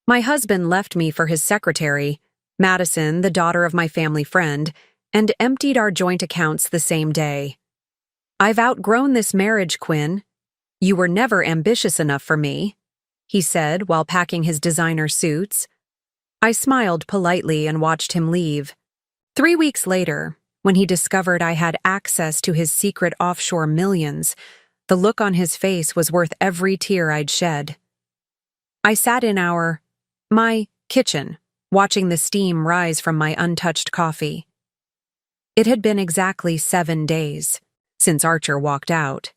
My husband left me for his secretary, Madison, the daughter of my family friend, and emptied our joint accounts the same day. I've outgrown this marriage, Quinn. You were never ambitious enough for me, he said while packing his designer suits. I smiled politely and watched him leave. 3 weeks later, when he discovered I had access to his secret offshore millions, the look on his face was worth every tear I'd shed. I sat in my kitchen, watching the steam rise from my untouched coffee. It had been exactly 7 days since Archer walked out.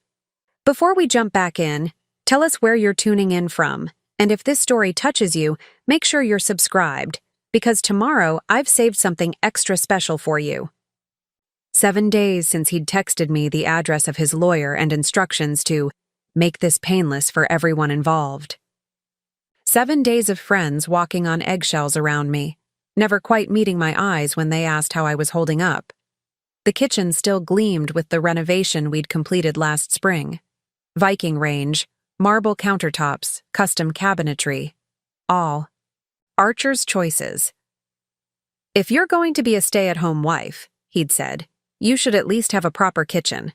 Before we jump back in, tell us where you're tuning in from, and if this story touches you, make sure you're subscribed, because tomorrow I've saved something extra special for you. 7 days since he'd texted me the address of his lawyer and instructions to make this painless for everyone involved. 7 days of friends walking on eggshells around me, never quite meeting my eyes when they asked how I was holding up. The kitchen still gleamed with the renovation we'd completed last spring. Viking range, marble countertops, custom cabinetry. All Archer's choices. If you're going to be a stay-at-home wife, he'd said, you should at least have a proper kitchen.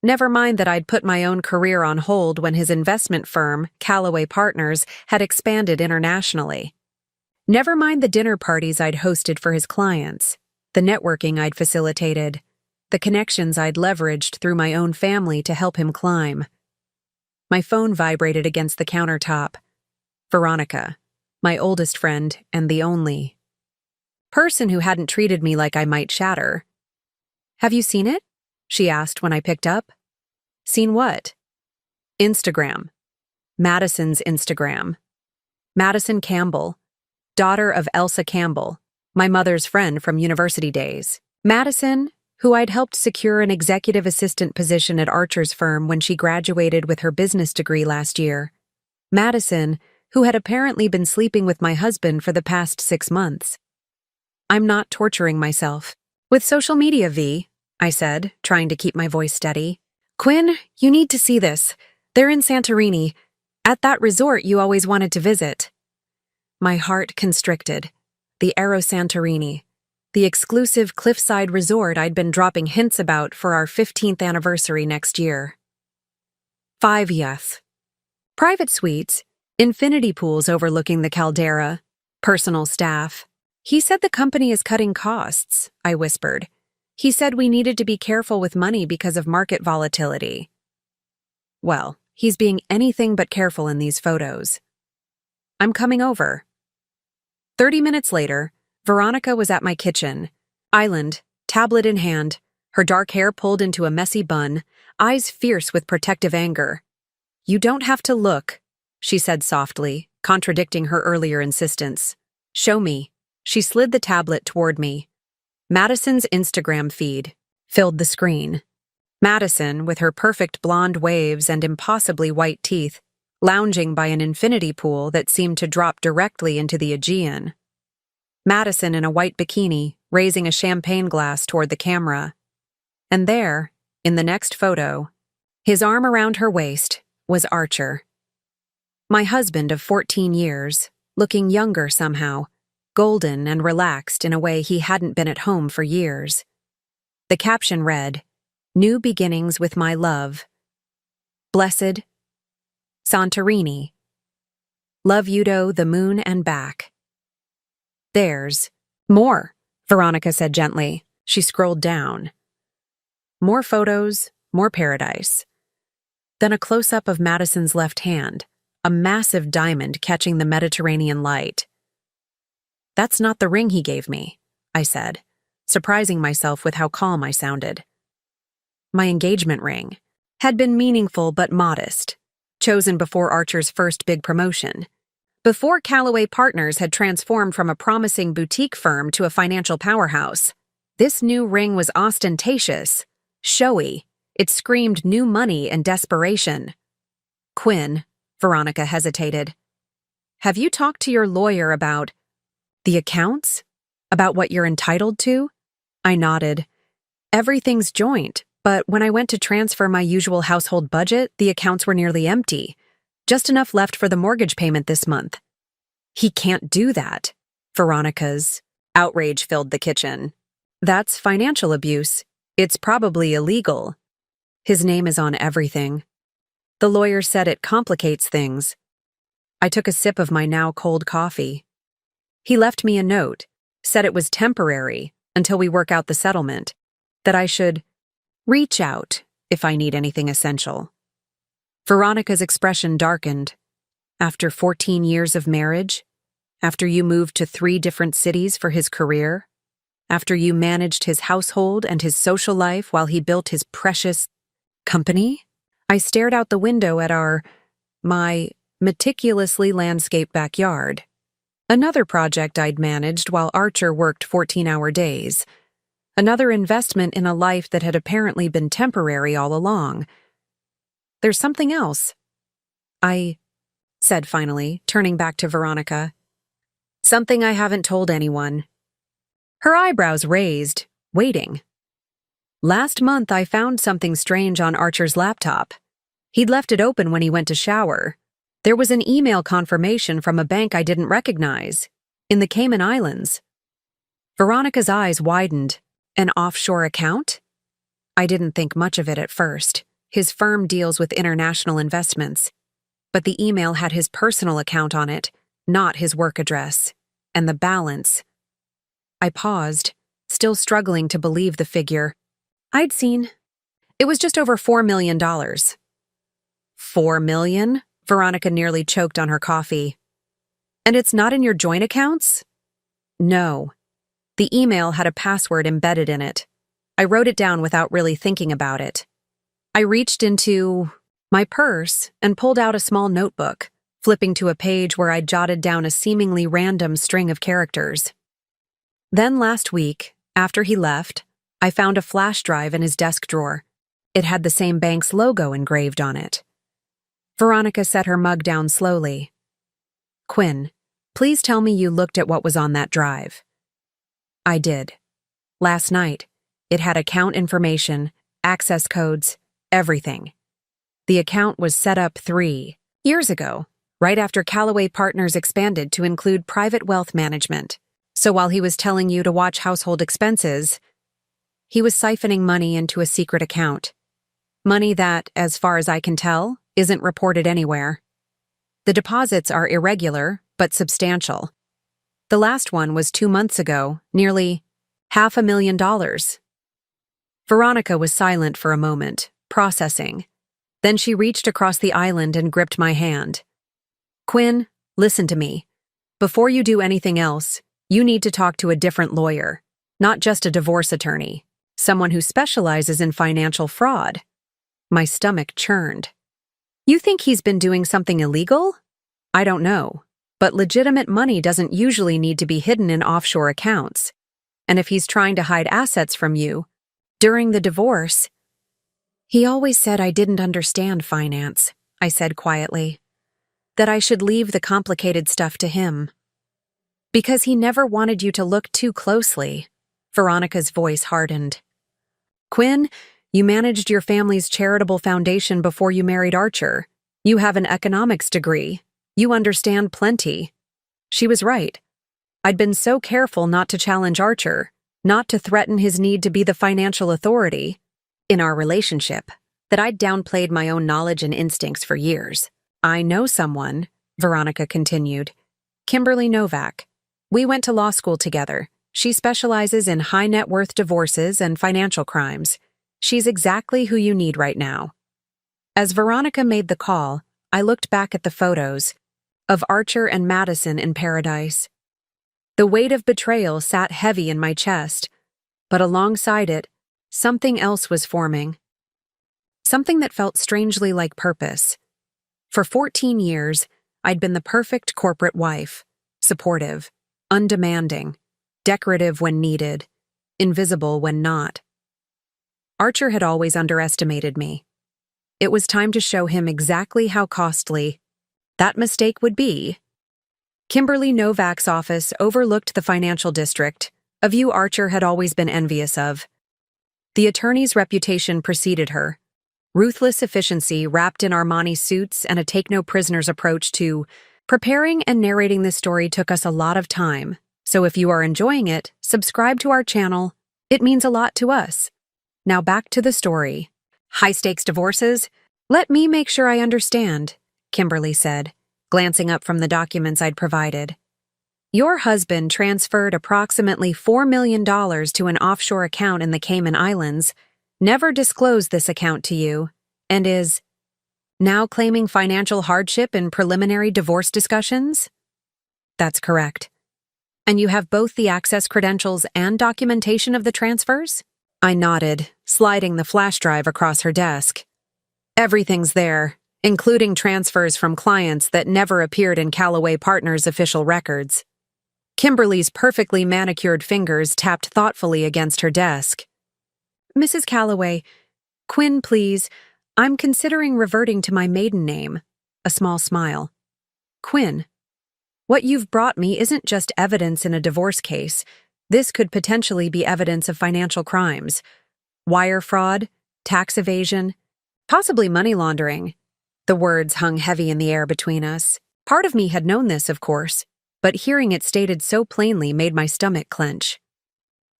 Never mind that I'd put my own career on hold when his investment firm, Callaway Partners, had expanded internationally. Never mind the dinner parties I'd hosted for his clients, the networking I'd facilitated, the connections I'd leveraged through my own family to help him climb. My phone vibrated against the countertop. Veronica, my oldest friend and the only person who hadn't treated me like I might shatter. Have you seen it? She asked when I picked up. Seen what? Instagram. Madison's Instagram. Madison Campbell, daughter of Elsa Campbell, my mother's friend from university days. Madison, who I'd helped secure an executive assistant position at Archer's firm when she graduated with her business degree last year. Madison, who had apparently been sleeping with my husband for the past 6 months. I'm not torturing myself. With social media, V, I said, trying to keep my voice steady. Quinn, you need to see this. They're in Santorini, at that resort you always wanted to visit. My heart constricted. The Aero Santorini, the exclusive cliffside resort I'd been dropping hints about for our 15th anniversary next year. 5 yes. Private suites, infinity pools overlooking the caldera, personal staff. He said the company is cutting costs, I whispered. He said we needed to be careful with money because of market volatility. Well, he's being anything but careful in these photos. I'm coming over. 30 minutes later, Veronica was at my kitchen, island, tablet in hand, her dark hair pulled into a messy bun, eyes fierce with protective anger. You don't have to look, she said softly, contradicting her earlier insistence. Show me. She slid the tablet toward me. Madison's Instagram feed filled the screen. Madison, with her perfect blonde waves and impossibly white teeth, lounging by an infinity pool that seemed to drop directly into the Aegean. Madison in a white bikini, raising a champagne glass toward the camera. And there, in the next photo, his arm around her waist, was Archer. My husband of 14 years, looking younger somehow, golden and relaxed in a way he hadn't been at home for years. The caption read, New beginnings with my love. Blessed Santorini. Love Udo, the moon and back. There's more, Veronica said gently. She scrolled down. More photos, more paradise. Then a close-up of Madison's left hand, a massive diamond catching the Mediterranean light. That's not the ring he gave me, I said, surprising myself with how calm I sounded. My engagement ring had been meaningful but modest, chosen before Archer's first big promotion, before Callaway Partners had transformed from a promising boutique firm to a financial powerhouse. This new ring was ostentatious, showy. It screamed new money and desperation. Quinn, Veronica hesitated. Have you talked to your lawyer about the accounts? About what you're entitled to? I nodded. Everything's joint, but when I went to transfer my usual household budget, the accounts were nearly empty. Just enough left for the mortgage payment this month. He can't do that. Veronica's outrage filled the kitchen. That's financial abuse. It's probably illegal. His name is on everything. The lawyer said it complicates things. I took a sip of my now cold coffee. He left me a note, said it was temporary until we work out the settlement, that I should reach out if I need anything essential. Veronica's expression darkened. After 14 years of marriage, after you moved to 3 different cities for his career, after you managed his household and his social life while he built his precious company, I stared out the window at my meticulously landscaped backyard. Another project I'd managed while Archer worked 14-hour days. Another investment in a life that had apparently been temporary all along. There's something else, I said finally, turning back to Veronica. Something I haven't told anyone. Her eyebrows raised, waiting. Last month I found something strange on Archer's laptop. He'd left it open when he went to shower. There was an email confirmation from a bank I didn't recognize, in the Cayman Islands. Veronica's eyes widened. An offshore account? I didn't think much of it at first. His firm deals with international investments. But the email had his personal account on it, not his work address. And the balance. I paused, still struggling to believe the figure I'd seen. It was just over $4 million. $4 million? Veronica nearly choked on her coffee. And it's not in your joint accounts? No. The email had a password embedded in it. I wrote it down without really thinking about it. I reached into my purse and pulled out a small notebook, flipping to a page where I'd jotted down a seemingly random string of characters. Then last week, after he left, I found a flash drive in his desk drawer. It had the same bank's logo engraved on it. Veronica set her mug down slowly. Quinn, please tell me you looked at what was on that drive. I did. Last night, it had account information, access codes, everything. The account was set up 3 years ago, right after Callaway Partners expanded to include private wealth management. So while he was telling you to watch household expenses, he was siphoning money into a secret account. Money that, as far as I can tell, isn't reported anywhere. The deposits are irregular, but substantial. The last one was 2 months ago, nearly $500,000. Veronica was silent for a moment, processing. Then she reached across the island and gripped my hand. Quinn, listen to me. Before you do anything else, you need to talk to a different lawyer, not just a divorce attorney, someone who specializes in financial fraud. My stomach churned. You think he's been doing something illegal? I don't know. But legitimate money doesn't usually need to be hidden in offshore accounts. And if he's trying to hide assets from you, during the divorce, he always said I didn't understand finance, I said quietly. That I should leave the complicated stuff to him. Because he never wanted you to look too closely. Veronica's voice hardened. Quinn, you managed your family's charitable foundation before you married Archer. You have an economics degree. You understand plenty. She was right. I'd been so careful not to challenge Archer, not to threaten his need to be the financial authority in our relationship, that I'd downplayed my own knowledge and instincts for years. I know someone, Veronica continued. Kimberly Novak. We went to law school together. She specializes in high-net-worth divorces and financial crimes. She's exactly who you need right now. As Veronica made the call, I looked back at the photos of Archer and Madison in paradise. The weight of betrayal sat heavy in my chest, but alongside it, something else was forming. Something that felt strangely like purpose. For 14 years, I'd been the perfect corporate wife, supportive, undemanding, decorative when needed, invisible when not. Archer had always underestimated me. It was time to show him exactly how costly that mistake would be. Kimberly Novak's office overlooked the financial district, a view Archer had always been envious of. The attorney's reputation preceded her. Ruthless efficiency wrapped in Armani suits and a take-no-prisoners approach to Preparing and narrating this story took us a lot of time, so if you are enjoying it, subscribe to our channel. It means a lot to us. Now back to the story. High-stakes divorces? Let me make sure I understand, Kimberly said, glancing up from the documents I'd provided. Your husband transferred approximately $4 million to an offshore account in the Cayman Islands, never disclosed this account to you, and is now claiming financial hardship in preliminary divorce discussions? That's correct. And you have both the access credentials and documentation of the transfers? I nodded, sliding the flash drive across her desk. Everything's there, including transfers from clients that never appeared in Callaway Partners' official records. Kimberly's perfectly manicured fingers tapped thoughtfully against her desk. Mrs. Callaway, Quinn, please. I'm considering reverting to my maiden name. A small smile. Quinn, what you've brought me isn't just evidence in a divorce case. This could potentially be evidence of financial crimes. Wire fraud, tax evasion, possibly money laundering. The words hung heavy in the air between us. Part of me had known this, of course, but hearing it stated so plainly made my stomach clench.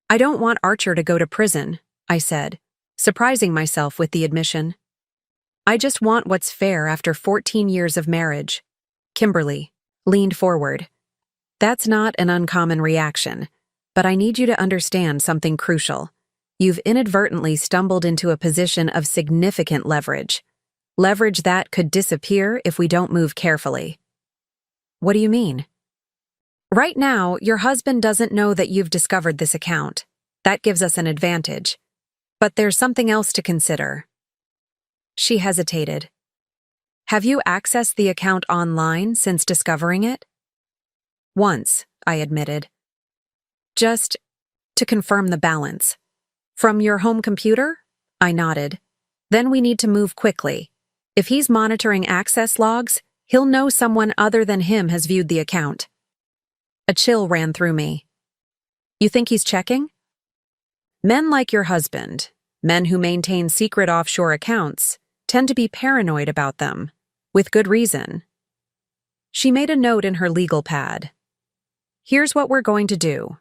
I don't want Archer to go to prison, I said, surprising myself with the admission. I just want what's fair after 14 years of marriage. Kimberly leaned forward. That's not an uncommon reaction, but I need you to understand something crucial. You've inadvertently stumbled into a position of significant leverage. Leverage that could disappear if we don't move carefully. What do you mean? Right now, your husband doesn't know that you've discovered this account. That gives us an advantage. But there's something else to consider. She hesitated. Have you accessed the account online since discovering it? Once, I admitted. Just to confirm the balance. From your home computer? I nodded. Then we need to move quickly. If he's monitoring access logs, he'll know someone other than him has viewed the account. A chill ran through me. You think he's checking? Men like your husband, men who maintain secret offshore accounts, tend to be paranoid about them, with good reason. She made a note in her legal pad. Here's what we're going to do.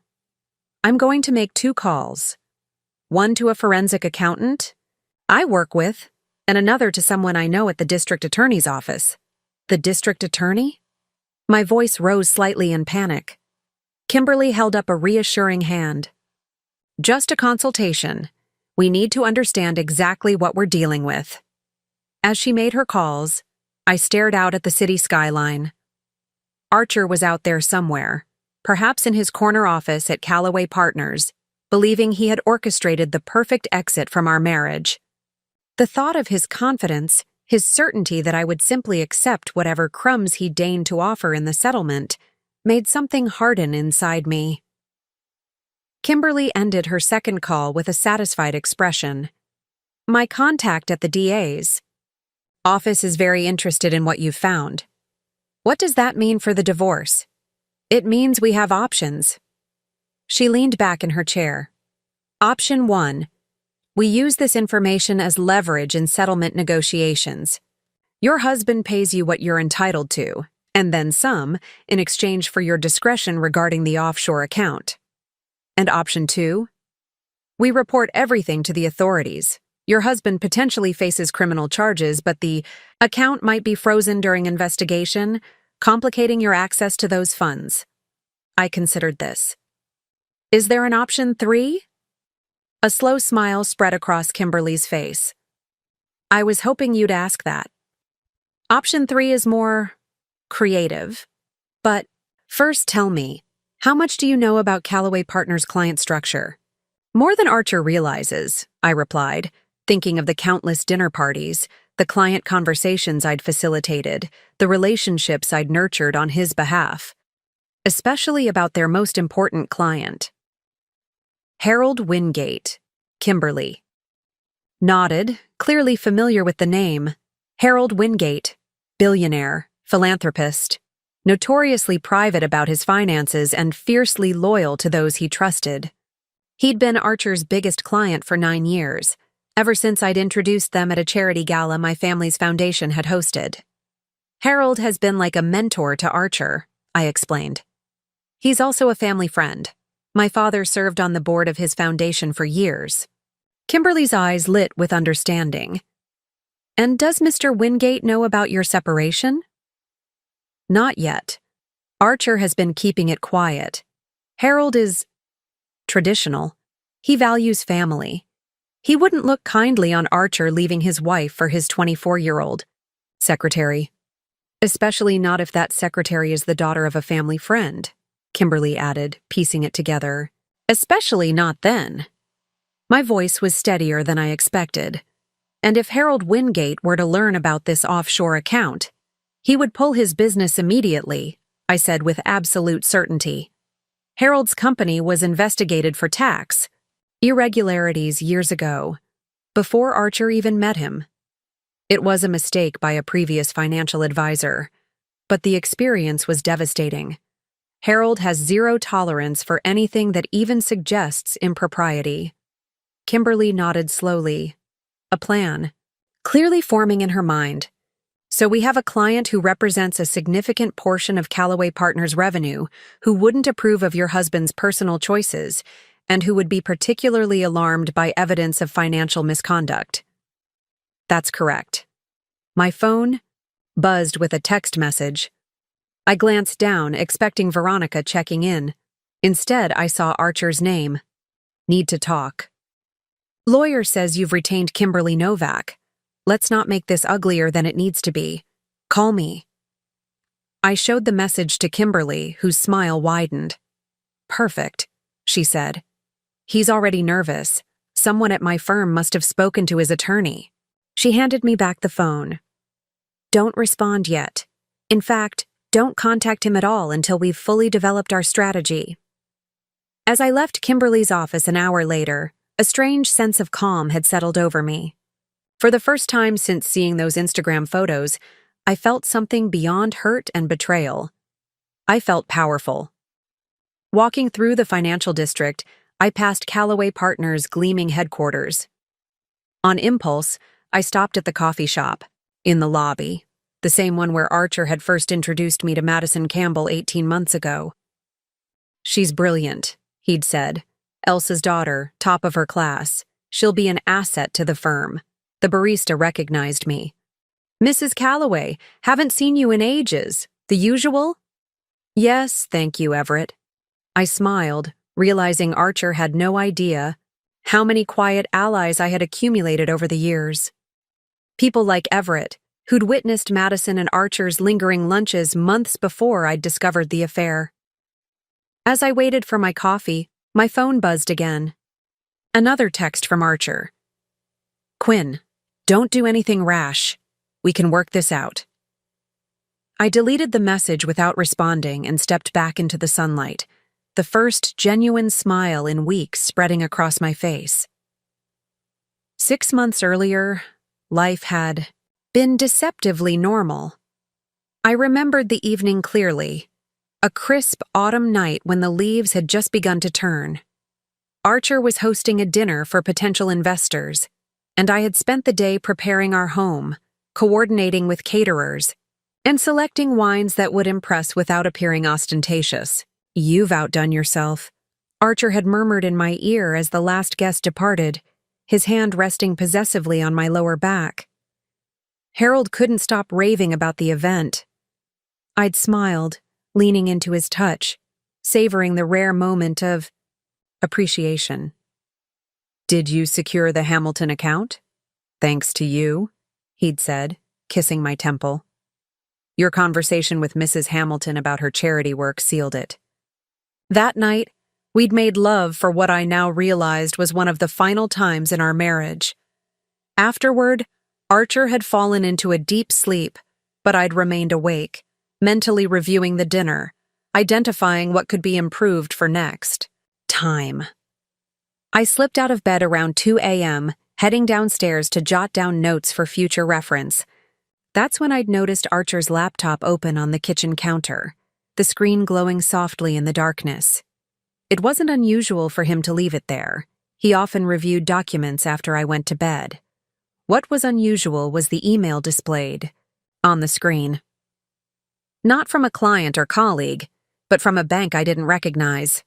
I'm going to make 2 calls. One to a forensic accountant I work with, and another to someone I know at the district attorney's office. The district attorney? My voice rose slightly in panic. Kimberly held up a reassuring hand. Just a consultation. We need to understand exactly what we're dealing with. As she made her calls, I stared out at the city skyline. Archer was out there somewhere, perhaps in his corner office at Callaway Partners, believing he had orchestrated the perfect exit from our marriage. The thought of his confidence, his certainty that I would simply accept whatever crumbs he deigned to offer in the settlement, made something harden inside me. Kimberly ended her second call with a satisfied expression. My contact at the DA's office is very interested in what you've found. What does that mean for the divorce? It means we have options. She leaned back in her chair. Option 1. We use this information as leverage in settlement negotiations. Your husband pays you what you're entitled to, and then some, in exchange for your discretion regarding the offshore account. And option 2? We report everything to the authorities. Your husband potentially faces criminal charges, but the account might be frozen during investigation, complicating your access to those funds. I considered this. Is there an option 3? A slow smile spread across Kimberly's face. I was hoping you'd ask that. Option 3 is more creative. But first tell me, how much do you know about Callaway Partners' client structure? More than Archer realizes, I replied, thinking of the countless dinner parties, the client conversations I'd facilitated, the relationships I'd nurtured on his behalf, especially about their most important client. Harold Wingate, Kimberly. Nodded, clearly familiar with the name. Harold Wingate, billionaire, philanthropist, notoriously private about his finances and fiercely loyal to those he trusted. He'd been Archer's biggest client for 9 years, ever since I'd introduced them at a charity gala my family's foundation had hosted. Harold has been like a mentor to Archer, I explained. He's also a family friend. My father served on the board of his foundation for years. Kimberly's eyes lit with understanding. And does Mr. Wingate know about your separation? Not yet. Archer has been keeping it quiet. Harold is traditional. He values family. He wouldn't look kindly on Archer leaving his wife for his 24-year-old secretary. Especially not if that secretary is the daughter of a family friend, Kimberly added, piecing it together. Especially not then. My voice was steadier than I expected. And if Harold Wingate were to learn about this offshore account, he would pull his business immediately, I said with absolute certainty. Harold's company was investigated for tax irregularities years ago, before Archer even met him. It was a mistake by a previous financial advisor, but the experience was devastating. Harold has zero tolerance for anything that even suggests impropriety. Kimberly nodded slowly. A plan, clearly forming in her mind. So we have a client who represents a significant portion of Callaway Partners' revenue, who wouldn't approve of your husband's personal choices, and who would be particularly alarmed by evidence of financial misconduct. That's correct. My phone buzzed with a text message. I glanced down, expecting Veronica checking in. Instead, I saw Archer's name. Need to talk. Lawyer says you've retained Kimberly Novak. Let's not make this uglier than it needs to be. Call me. I showed the message to Kimberly, whose smile widened. Perfect, she said. He's already nervous. Someone at my firm must have spoken to his attorney. She handed me back the phone. Don't respond yet. In fact, don't contact him at all until we've fully developed our strategy. As I left Kimberly's office an hour later, a strange sense of calm had settled over me. For the first time since seeing those Instagram photos, I felt something beyond hurt and betrayal. I felt powerful. Walking through the financial district, I passed Callaway Partners' gleaming headquarters. On impulse, I stopped at the coffee shop, in the lobby, the same one where Archer had first introduced me to Madison Campbell 18 months ago. She's brilliant, he'd said. Elsa's daughter, top of her class. She'll be an asset to the firm. The barista recognized me. Mrs. Callaway, haven't seen you in ages. The usual? Yes, thank you, Everett. I smiled, realizing Archer had no idea how many quiet allies I had accumulated over the years. People like Everett, who'd witnessed Madison and Archer's lingering lunches months before I'd discovered the affair. As I waited for my coffee, my phone buzzed again. Another text from Archer. Quinn, don't do anything rash. We can work this out. I deleted the message without responding and stepped back into the sunlight, the first genuine smile in weeks spreading across my face. 6 months earlier, life had been deceptively normal. I remembered the evening clearly. A crisp autumn night when the leaves had just begun to turn. Archer was hosting a dinner for potential investors, and I had spent the day preparing our home, coordinating with caterers, and selecting wines that would impress without appearing ostentatious. You've outdone yourself, Archer had murmured in my ear as the last guest departed, his hand resting possessively on my lower back. Harold couldn't stop raving about the event. I'd smiled, leaning into his touch, savoring the rare moment of appreciation. Did you secure the Hamilton account? Thanks to you, he'd said, kissing my temple. Your conversation with Mrs. Hamilton about her charity work sealed it. That night, we'd made love for what I now realized was one of the final times in our marriage. Afterward, Archer had fallen into a deep sleep, but I'd remained awake, mentally reviewing the dinner, identifying what could be improved for next. Time. I slipped out of bed around 2 a.m., heading downstairs to jot down notes for future reference. That's when I'd noticed Archer's laptop open on the kitchen counter, the screen glowing softly in the darkness. It wasn't unusual for him to leave it there. He often reviewed documents after I went to bed. What was unusual was the email displayed on the screen. Not from a client or colleague, but from a bank I didn't recognize.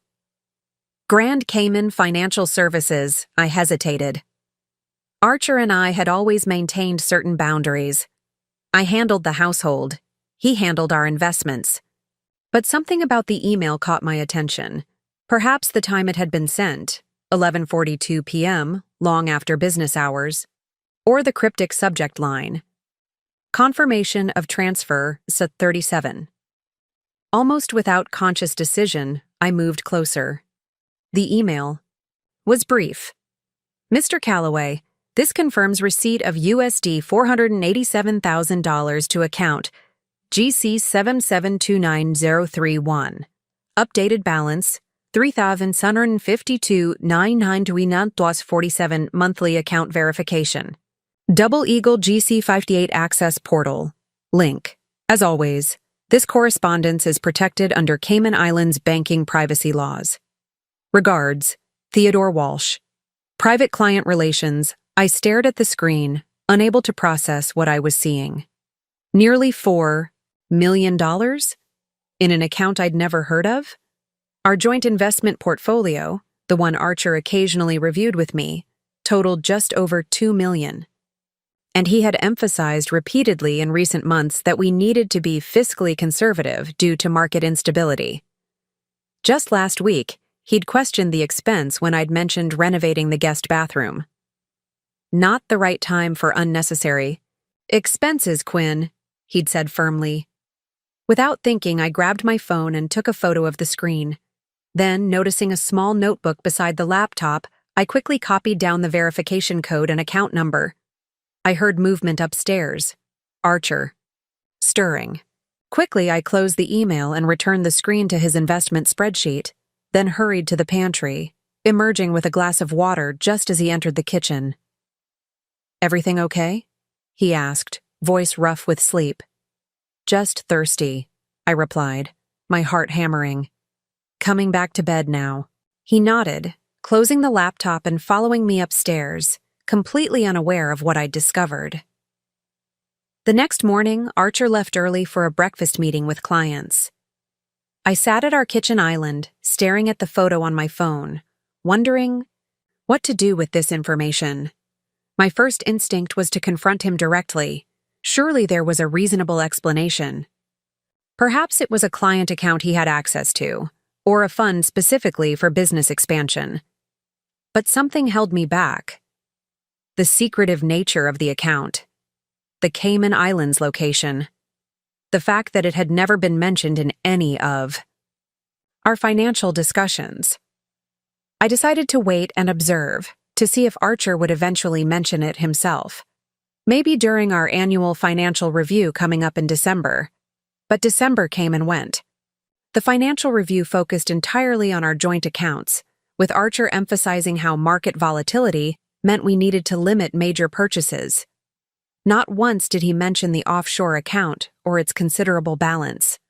Grand Cayman Financial Services, I hesitated. Archer and I had always maintained certain boundaries. I handled the household. He handled our investments. But something about the email caught my attention. Perhaps the time it had been sent, 11:42 p.m., long after business hours, or the cryptic subject line. Confirmation of transfer, S37. Almost without conscious decision, I moved closer. The email was brief. Mr. Calloway, this confirms receipt of USD $487,000 to account GC 7729031. Updated balance, 3,752,992 monthly account verification. Double Eagle GC 58 Access Portal. Link. As always, this correspondence is protected under Cayman Islands banking privacy laws. Regards, Theodore Walsh. Private Client Relations. I stared at the screen, unable to process what I was seeing. Nearly $4 million? In an account I'd never heard of? Our joint investment portfolio, the one Archer occasionally reviewed with me, totaled just over $2 million. And he had emphasized repeatedly in recent months that we needed to be fiscally conservative due to market instability. Just last week, he'd questioned the expense when I'd mentioned renovating the guest bathroom. Not the right time for unnecessary expenses, Quinn, he'd said firmly. Without thinking, I grabbed my phone and took a photo of the screen. Then, noticing a small notebook beside the laptop, I quickly copied down the verification code and account number. I heard movement upstairs. Archer. Stirring. Quickly, I closed the email and returned the screen to his investment spreadsheet, then hurried to the pantry, emerging with a glass of water just as he entered the kitchen. "Everything okay?" he asked, voice rough with sleep. "Just thirsty," I replied, my heart hammering. "Coming back to bed now." He nodded, closing the laptop and following me upstairs, completely unaware of what I'd discovered. The next morning, Archer left early for a breakfast meeting with clients. I sat at our kitchen island, staring at the photo on my phone, wondering what to do with this information. My first instinct was to confront him directly. Surely there was a reasonable explanation. Perhaps it was a client account he had access to, or a fund specifically for business expansion. But something held me back. The secretive nature of the account. The Cayman Islands location. The fact that it had never been mentioned in any of our financial discussions. I decided to wait and observe, to see if Archer would eventually mention it himself. Maybe during our annual financial review coming up in December. But December came and went. The financial review focused entirely on our joint accounts, with Archer emphasizing how market volatility meant we needed to limit major purchases. Not once did he mention the offshore account or its considerable balance.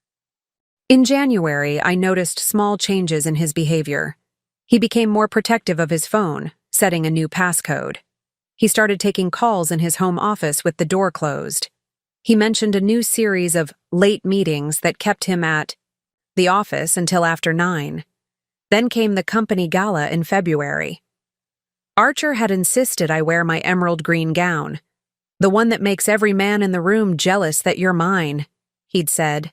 In January, I noticed small changes in his behavior. He became more protective of his phone, setting a new passcode. He started taking calls in his home office with the door closed. He mentioned a new series of late meetings that kept him at the office until after 9. Then came the company gala in February. Archer had insisted I wear my emerald green gown, the one that makes every man in the room jealous that you're mine, he'd said.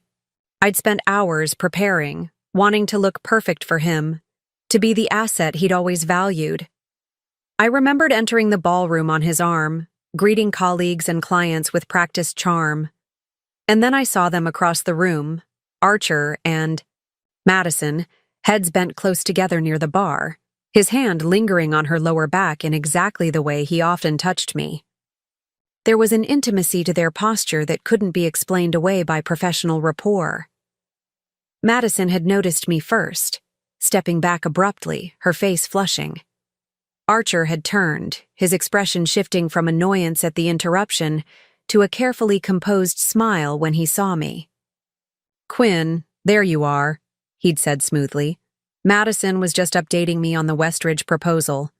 I'd spent hours preparing, wanting to look perfect for him, to be the asset he'd always valued. I remembered entering the ballroom on his arm, greeting colleagues and clients with practiced charm. And then I saw them across the room, Archer and Madison, heads bent close together near the bar, his hand lingering on her lower back in exactly the way he often touched me. There was an intimacy to their posture that couldn't be explained away by professional rapport. Madison had noticed me first, stepping back abruptly, her face flushing. Archer had turned, his expression shifting from annoyance at the interruption to a carefully composed smile when he saw me. "Quinn, there you are," he'd said smoothly. "Madison was just updating me on the Westridge proposal."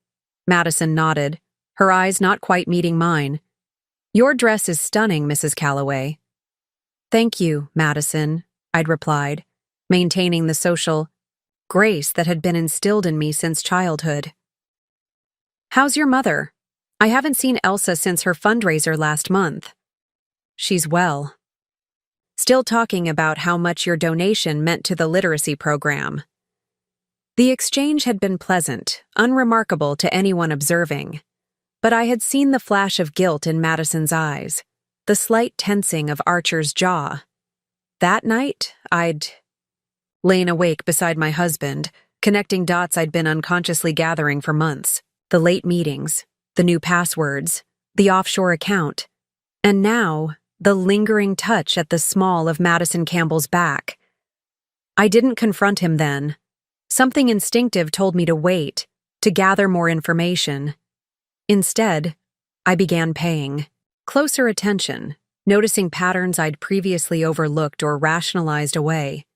Madison nodded, her eyes not quite meeting mine. "Your dress is stunning, Mrs. Calloway." Thank you, Madison, I'd replied, maintaining the social grace that had been instilled in me since childhood. How's your mother? I haven't seen Elsa since her fundraiser last month. She's well. Still talking about how much your donation meant to the literacy program. The exchange had been pleasant, unremarkable to anyone observing. But I had seen the flash of guilt in Madison's eyes, the slight tensing of Archer's jaw. That night, I'd lain awake beside my husband, connecting dots I'd been unconsciously gathering for months. The late meetings, the new passwords, the offshore account, and now the lingering touch at the small of Madison Campbell's back. I didn't confront him then. Something instinctive told me to wait, to gather more information. Instead, I began paying closer attention, noticing patterns I'd previously overlooked or rationalized away.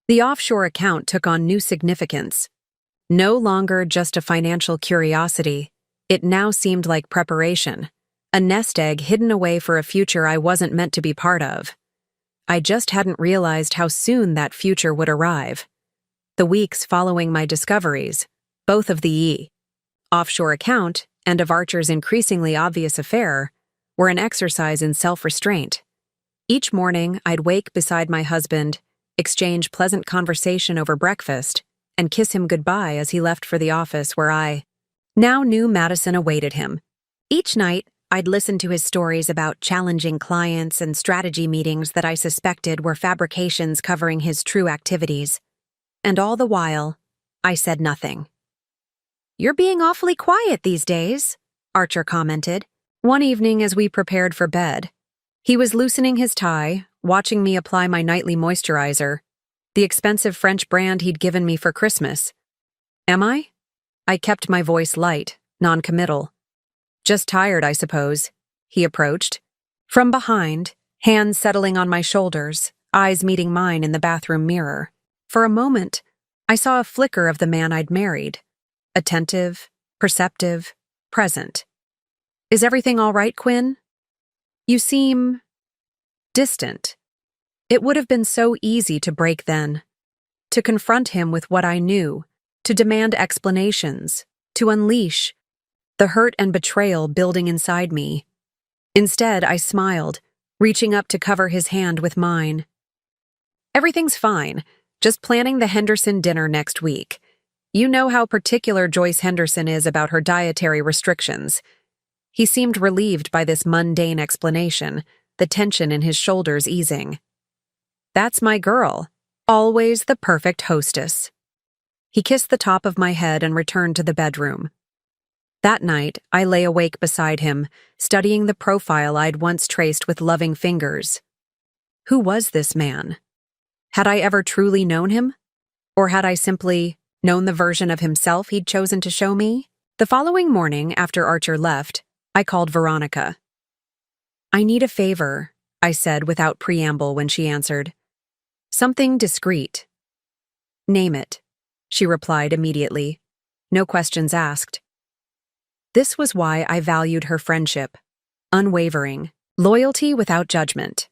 The offshore account took on new significance. No longer just a financial curiosity, it now seemed like preparation, a nest egg hidden away for a future I wasn't meant to be part of. I just hadn't realized how soon that future would arrive. The weeks following my discoveries, both of the offshore account and of Archer's increasingly obvious affair, were an exercise in self-restraint. Each morning, I'd wake beside my husband, exchange pleasant conversation over breakfast, and kiss him goodbye as he left for the office where I now knew Madison awaited him. Each night, I'd listen to his stories about challenging clients and strategy meetings that I suspected were fabrications covering his true activities. And all the while, I said nothing. "You're being awfully quiet these days," Archer commented. One evening as we prepared for bed, he was loosening his tie, watching me apply my nightly moisturizer, the expensive French brand he'd given me for Christmas. "Am I?" I kept my voice light, non-committal. "Just tired, I suppose," he approached. From behind, hands settling on my shoulders, eyes meeting mine in the bathroom mirror. For a moment, I saw a flicker of the man I'd married. Attentive, perceptive, present. "Is everything all right, Quinn? You seem distant." It would have been so easy to break then, to confront him with what I knew, to demand explanations, to unleash the hurt and betrayal building inside me. Instead, I smiled, reaching up to cover his hand with mine. "Everything's fine, just planning the Henderson dinner next week. You know how particular Joyce Henderson is about her dietary restrictions." He seemed relieved by this mundane explanation, the tension in his shoulders easing. "That's my girl, always the perfect hostess." He kissed the top of my head and returned to the bedroom. That night, I lay awake beside him, studying the profile I'd once traced with loving fingers. Who was this man? Had I ever truly known him? Or had I simply known the version of himself he'd chosen to show me? The following morning, after Archer left, I called Veronica. "I need a favor," I said without preamble when she answered. "Something discreet." "Name it," she replied immediately. No questions asked. This was why I valued her friendship. Unwavering, loyalty without judgment.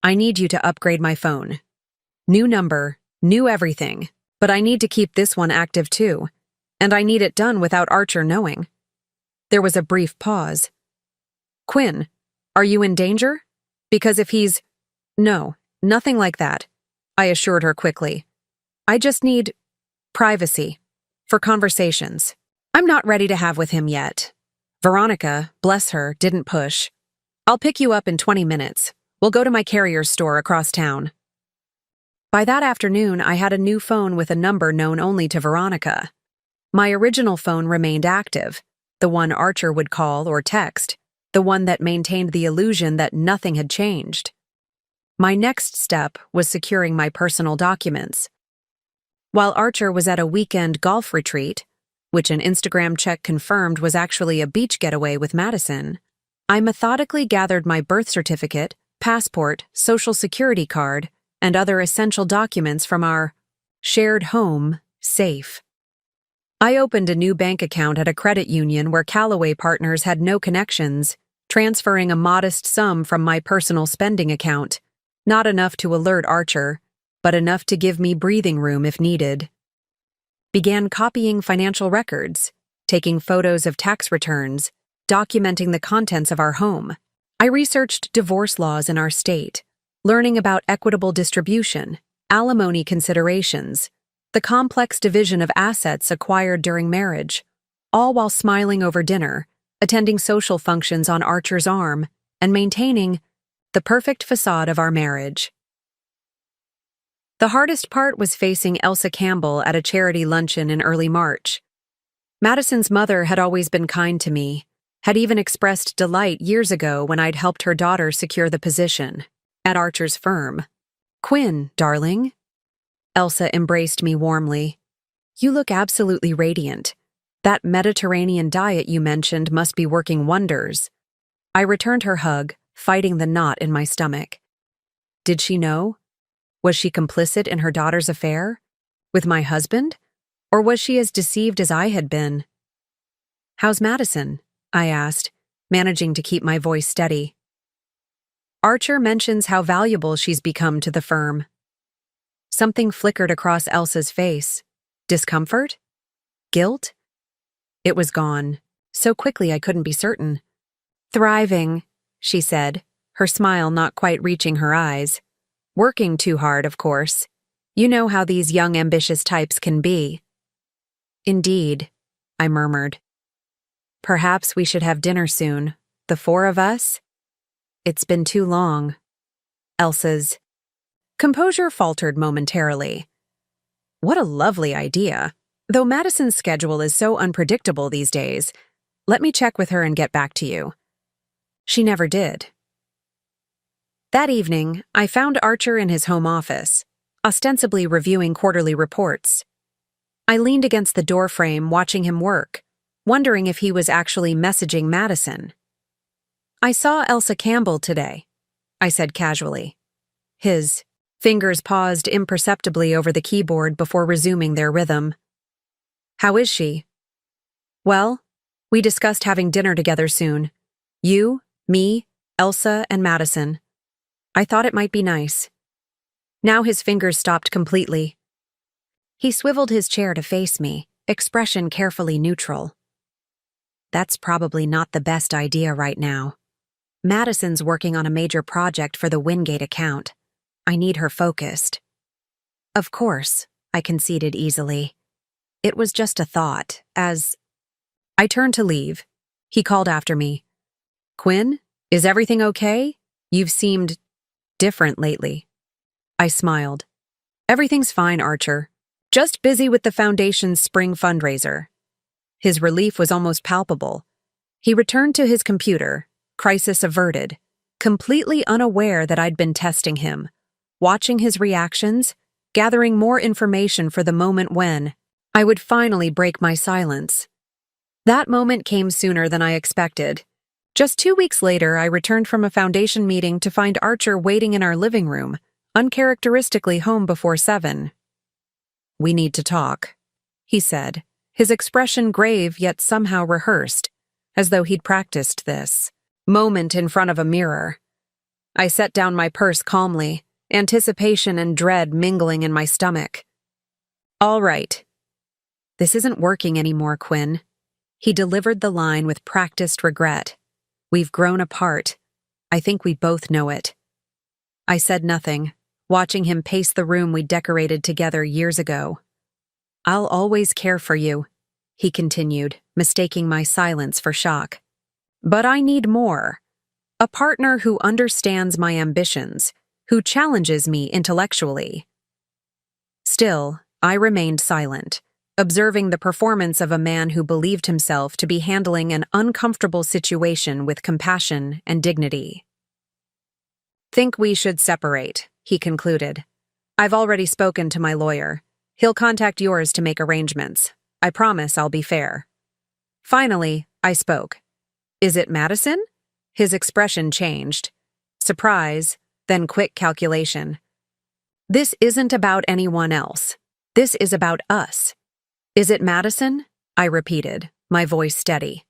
"I need you to upgrade my phone. New number, new everything, but I need to keep this one active too, and I need it done without Archer knowing." There was a brief pause. "Quinn, are you in danger? Because if he's—" "No, nothing like that," I assured her quickly. "I just need privacy for conversations I'm not ready to have with him yet." Veronica, bless her, didn't push. "I'll pick you up in 20 minutes. We'll go to my carrier's store across town." By that afternoon, I had a new phone with a number known only to Veronica. My original phone remained active, the one Archer would call or text, the one that maintained the illusion that nothing had changed. My next step was securing my personal documents. While Archer was at a weekend golf retreat, which an Instagram check confirmed was actually a beach getaway with Madison, I methodically gathered my birth certificate, passport, social security card, and other essential documents from our shared home safe. I opened a new bank account at a credit union where Callaway Partners had no connections, transferring a modest sum from my personal spending account. Not enough to alert Archer, but enough to give me breathing room if needed. Began copying financial records, taking photos of tax returns, documenting the contents of our home. I researched divorce laws in our state, learning about equitable distribution, alimony considerations, the complex division of assets acquired during marriage, all while smiling over dinner, attending social functions on Archer's arm, and maintaining the perfect facade of our marriage. The hardest part was facing Elsa Campbell at a charity luncheon in early March. Madison's mother had always been kind to me, had even expressed delight years ago when I'd helped her daughter secure the position at Archer's firm. "Quinn, darling." Elsa embraced me warmly. "You look absolutely radiant. That Mediterranean diet you mentioned must be working wonders." I returned her hug, fighting the knot in my stomach. Did she know? Was she complicit in her daughter's affair? With my husband? Or was she as deceived as I had been? "How's Madison?" I asked, managing to keep my voice steady. "Archer mentions how valuable she's become to the firm." Something flickered across Elsa's face. Discomfort? Guilt? It was gone, so quickly I couldn't be certain. "Thriving," she said, her smile not quite reaching her eyes. "Working too hard, of course. You know how these young, ambitious types can be." "Indeed," I murmured. "Perhaps we should have dinner soon, the four of us? It's been too long." Elsa's composure faltered momentarily. What a lovely idea. Though Madison's schedule is so unpredictable these days, let me check with her and get back to you. She never did. That evening, I found Archer in his home office, ostensibly reviewing quarterly reports. I leaned against the doorframe watching him work, wondering if he was actually messaging Madison. "I saw Elsa Campbell today," I said casually. His fingers paused imperceptibly over the keyboard before resuming their rhythm. "How is she?" "Well, we discussed having dinner together soon. You, me, Elsa, and Madison. I thought it might be nice." Now his fingers stopped completely. He swiveled his chair to face me, expression carefully neutral. "That's probably not the best idea right now. Madison's working on a major project for the Wingate account. I need her focused." "Of course," I conceded easily. It was just a thought, as I turned to leave. He called after me. "Quinn, is everything okay? You've seemed different lately." I smiled. "Everything's fine, Archer. Just busy with the Foundation's spring fundraiser." His relief was almost palpable. He returned to his computer, crisis averted, completely unaware that I'd been testing him, watching his reactions, gathering more information for the moment when I would finally break my silence. That moment came sooner than I expected. Just 2 weeks later, I returned from a Foundation meeting to find Archer waiting in our living room, uncharacteristically home before 7. "We need to talk," he said, his expression grave yet somehow rehearsed, as though he'd practiced this moment in front of a mirror. I set down my purse calmly, anticipation and dread mingling in my stomach. "All right." "This isn't working anymore, Quinn." He delivered the line with practiced regret. "We've grown apart. I think we both know it." I said nothing, watching him pace the room we decorated together years ago. "I'll always care for you," he continued, mistaking my silence for shock. "But I need more. A partner who understands my ambitions, who challenges me intellectually." Still, I remained silent, observing the performance of a man who believed himself to be handling an uncomfortable situation with compassion and dignity. "Think we should separate," he concluded. "I've already spoken to my lawyer. He'll contact yours to make arrangements. I promise I'll be fair." Finally, I spoke. "Is it Madison?" His expression changed. Surprise, then quick calculation. "This isn't about anyone else. This is about us." "Is it Madison?" I repeated, my voice steady.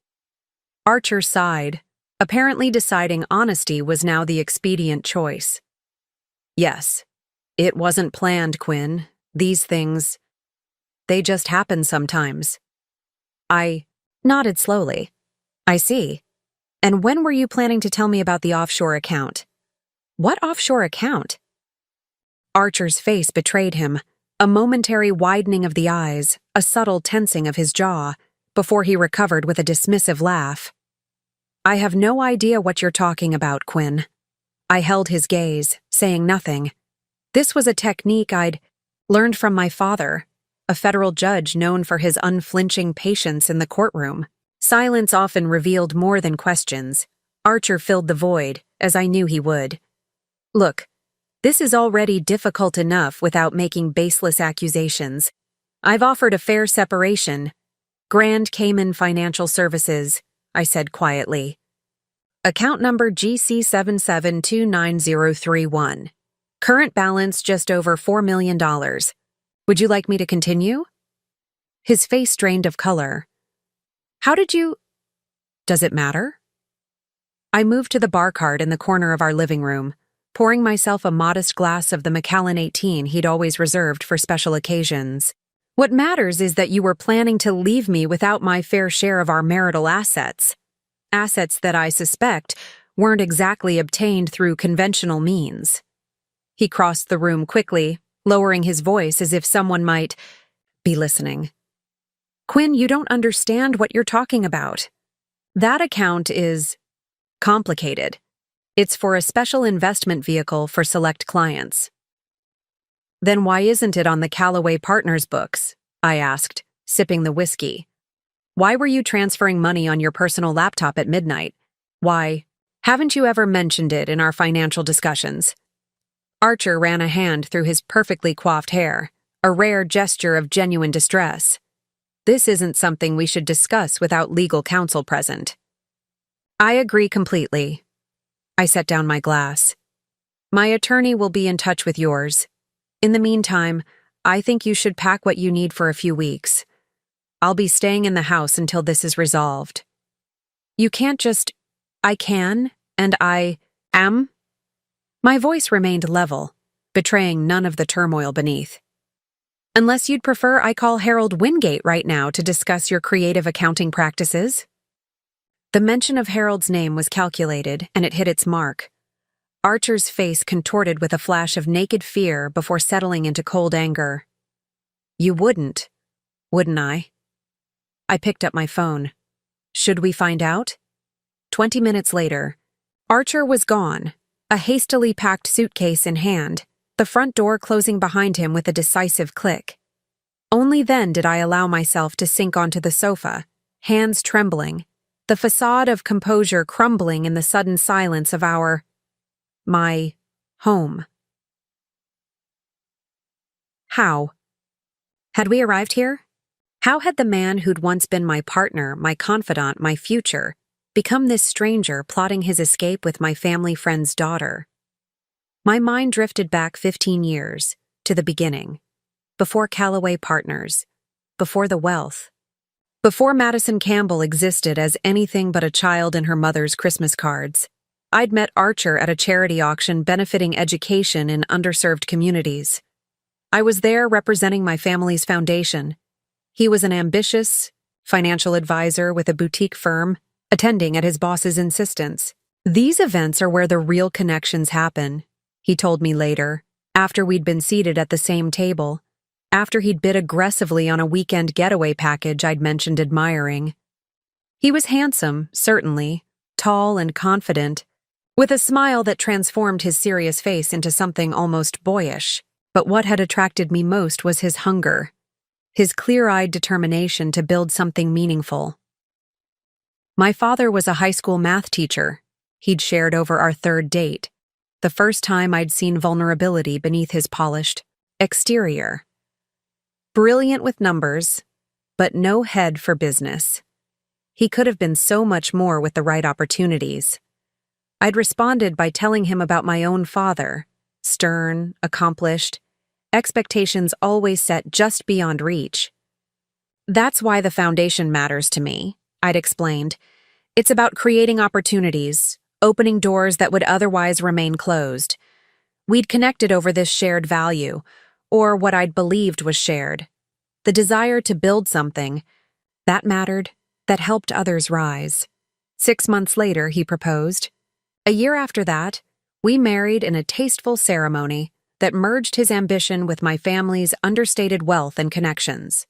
Archer sighed, apparently deciding honesty was now the expedient choice. Yes. It wasn't planned, Quinn. These things, they just happen sometimes. I nodded slowly. I see. And when were you planning to tell me about the offshore account? What offshore account? Archer's face betrayed him, a momentary widening of the eyes, a subtle tensing of his jaw, before he recovered with a dismissive laugh. I have no idea what you're talking about, Quinn. I held his gaze, saying nothing. This was a technique I'd learned from my father, a federal judge known for his unflinching patience in the courtroom. Silence often revealed more than questions. Archer filled the void, as I knew he would. Look, this is already difficult enough without making baseless accusations. I've offered a fair separation. Grand Cayman Financial Services, I said quietly. Account number GC7729031. Current balance just over $4 million. Would you like me to continue? His face drained of color. How did you... Does it matter? I moved to the bar cart in the corner of our living room, pouring myself a modest glass of the Macallan 18 he'd always reserved for special occasions. What matters is that you were planning to leave me without my fair share of our marital assets. Assets that I suspect weren't exactly obtained through conventional means. He crossed the room quickly, lowering his voice as if someone might be listening. Quinn, you don't understand what you're talking about. That account is complicated. It's for a special investment vehicle for select clients. Then why isn't it on the Callaway Partners books? I asked, sipping the whiskey. Why were you transferring money on your personal laptop at midnight? Why haven't you ever mentioned it in our financial discussions? Archer ran a hand through his perfectly coiffed hair, a rare gesture of genuine distress. This isn't something we should discuss without legal counsel present. I agree completely. I set down my glass. My attorney will be in touch with yours. In the meantime, I think you should pack what you need for a few weeks. I'll be staying in the house until this is resolved. You can't just... I can, and I am. My voice remained level, betraying none of the turmoil beneath. Unless you'd prefer I call Harold Wingate right now to discuss your creative accounting practices? The mention of Harold's name was calculated, and it hit its mark. Archer's face contorted with a flash of naked fear before settling into cold anger. You wouldn't I? I picked up my phone. Should we find out? 20 minutes later, Archer was gone, a hastily packed suitcase in hand, the front door closing behind him with a decisive click. Only then did I allow myself to sink onto the sofa, hands trembling, the facade of composure crumbling in the sudden silence of my home. How? Had we arrived here? How had the man who'd once been my partner, my confidant, my future, become this stranger plotting his escape with my family friend's daughter? My mind drifted back 15 years, to the beginning, before Callaway Partners, before the wealth, before Madison Campbell existed as anything but a child in her mother's Christmas cards. I'd met Archer at a charity auction benefiting education in underserved communities. I was there representing my family's foundation. He was an ambitious financial advisor with a boutique firm, attending at his boss's insistence. These events are where the real connections happen, he told me later, after we'd been seated at the same table, after he'd bid aggressively on a weekend getaway package I'd mentioned admiring. He was handsome, certainly, tall and confident, with a smile that transformed his serious face into something almost boyish. But what had attracted me most was his hunger, his clear-eyed determination to build something meaningful. My father was a high school math teacher, he'd shared over our third date, the first time I'd seen vulnerability beneath his polished exterior. Brilliant with numbers, but no head for business. He could have been so much more with the right opportunities. I'd responded by telling him about my own father, stern, accomplished, expectations always set just beyond reach. That's why the foundation matters to me, I'd explained. It's about creating opportunities, opening doors that would otherwise remain closed. We'd connected over this shared value, or what I'd believed was shared. The desire to build something that mattered, that helped others rise. 6 months later, he proposed. A year after that, we married in a tasteful ceremony that merged his ambition with my family's understated wealth and connections.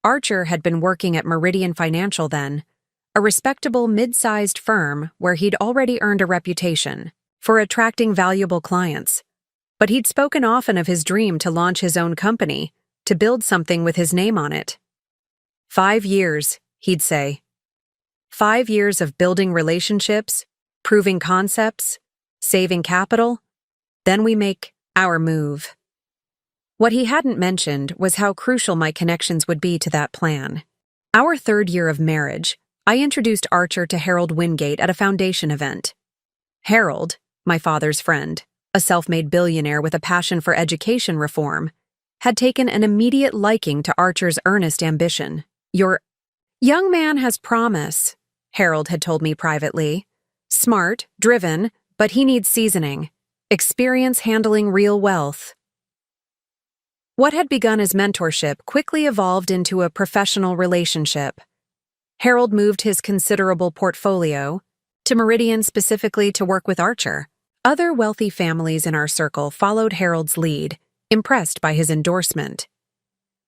Archer had been working at Meridian Financial then, a respectable mid-sized firm where he'd already earned a reputation for attracting valuable clients. But he'd spoken often of his dream to launch his own company, to build something with his name on it. 5 years, he'd say. 5 years of building relationships, proving concepts, saving capital, then we make our move. What he hadn't mentioned was how crucial my connections would be to that plan. Our 3rd year of marriage, I introduced Archer to Harold Wingate at a foundation event. Harold, my father's friend, a self-made billionaire with a passion for education reform, had taken an immediate liking to Archer's earnest ambition. "Your young man has promise," Harold had told me privately. "Smart, driven, but he needs seasoning. Experience handling real wealth." What had begun as mentorship quickly evolved into a professional relationship. Harold moved his considerable portfolio to Meridian specifically to work with Archer. Other wealthy families in our circle followed Harold's lead, impressed by his endorsement.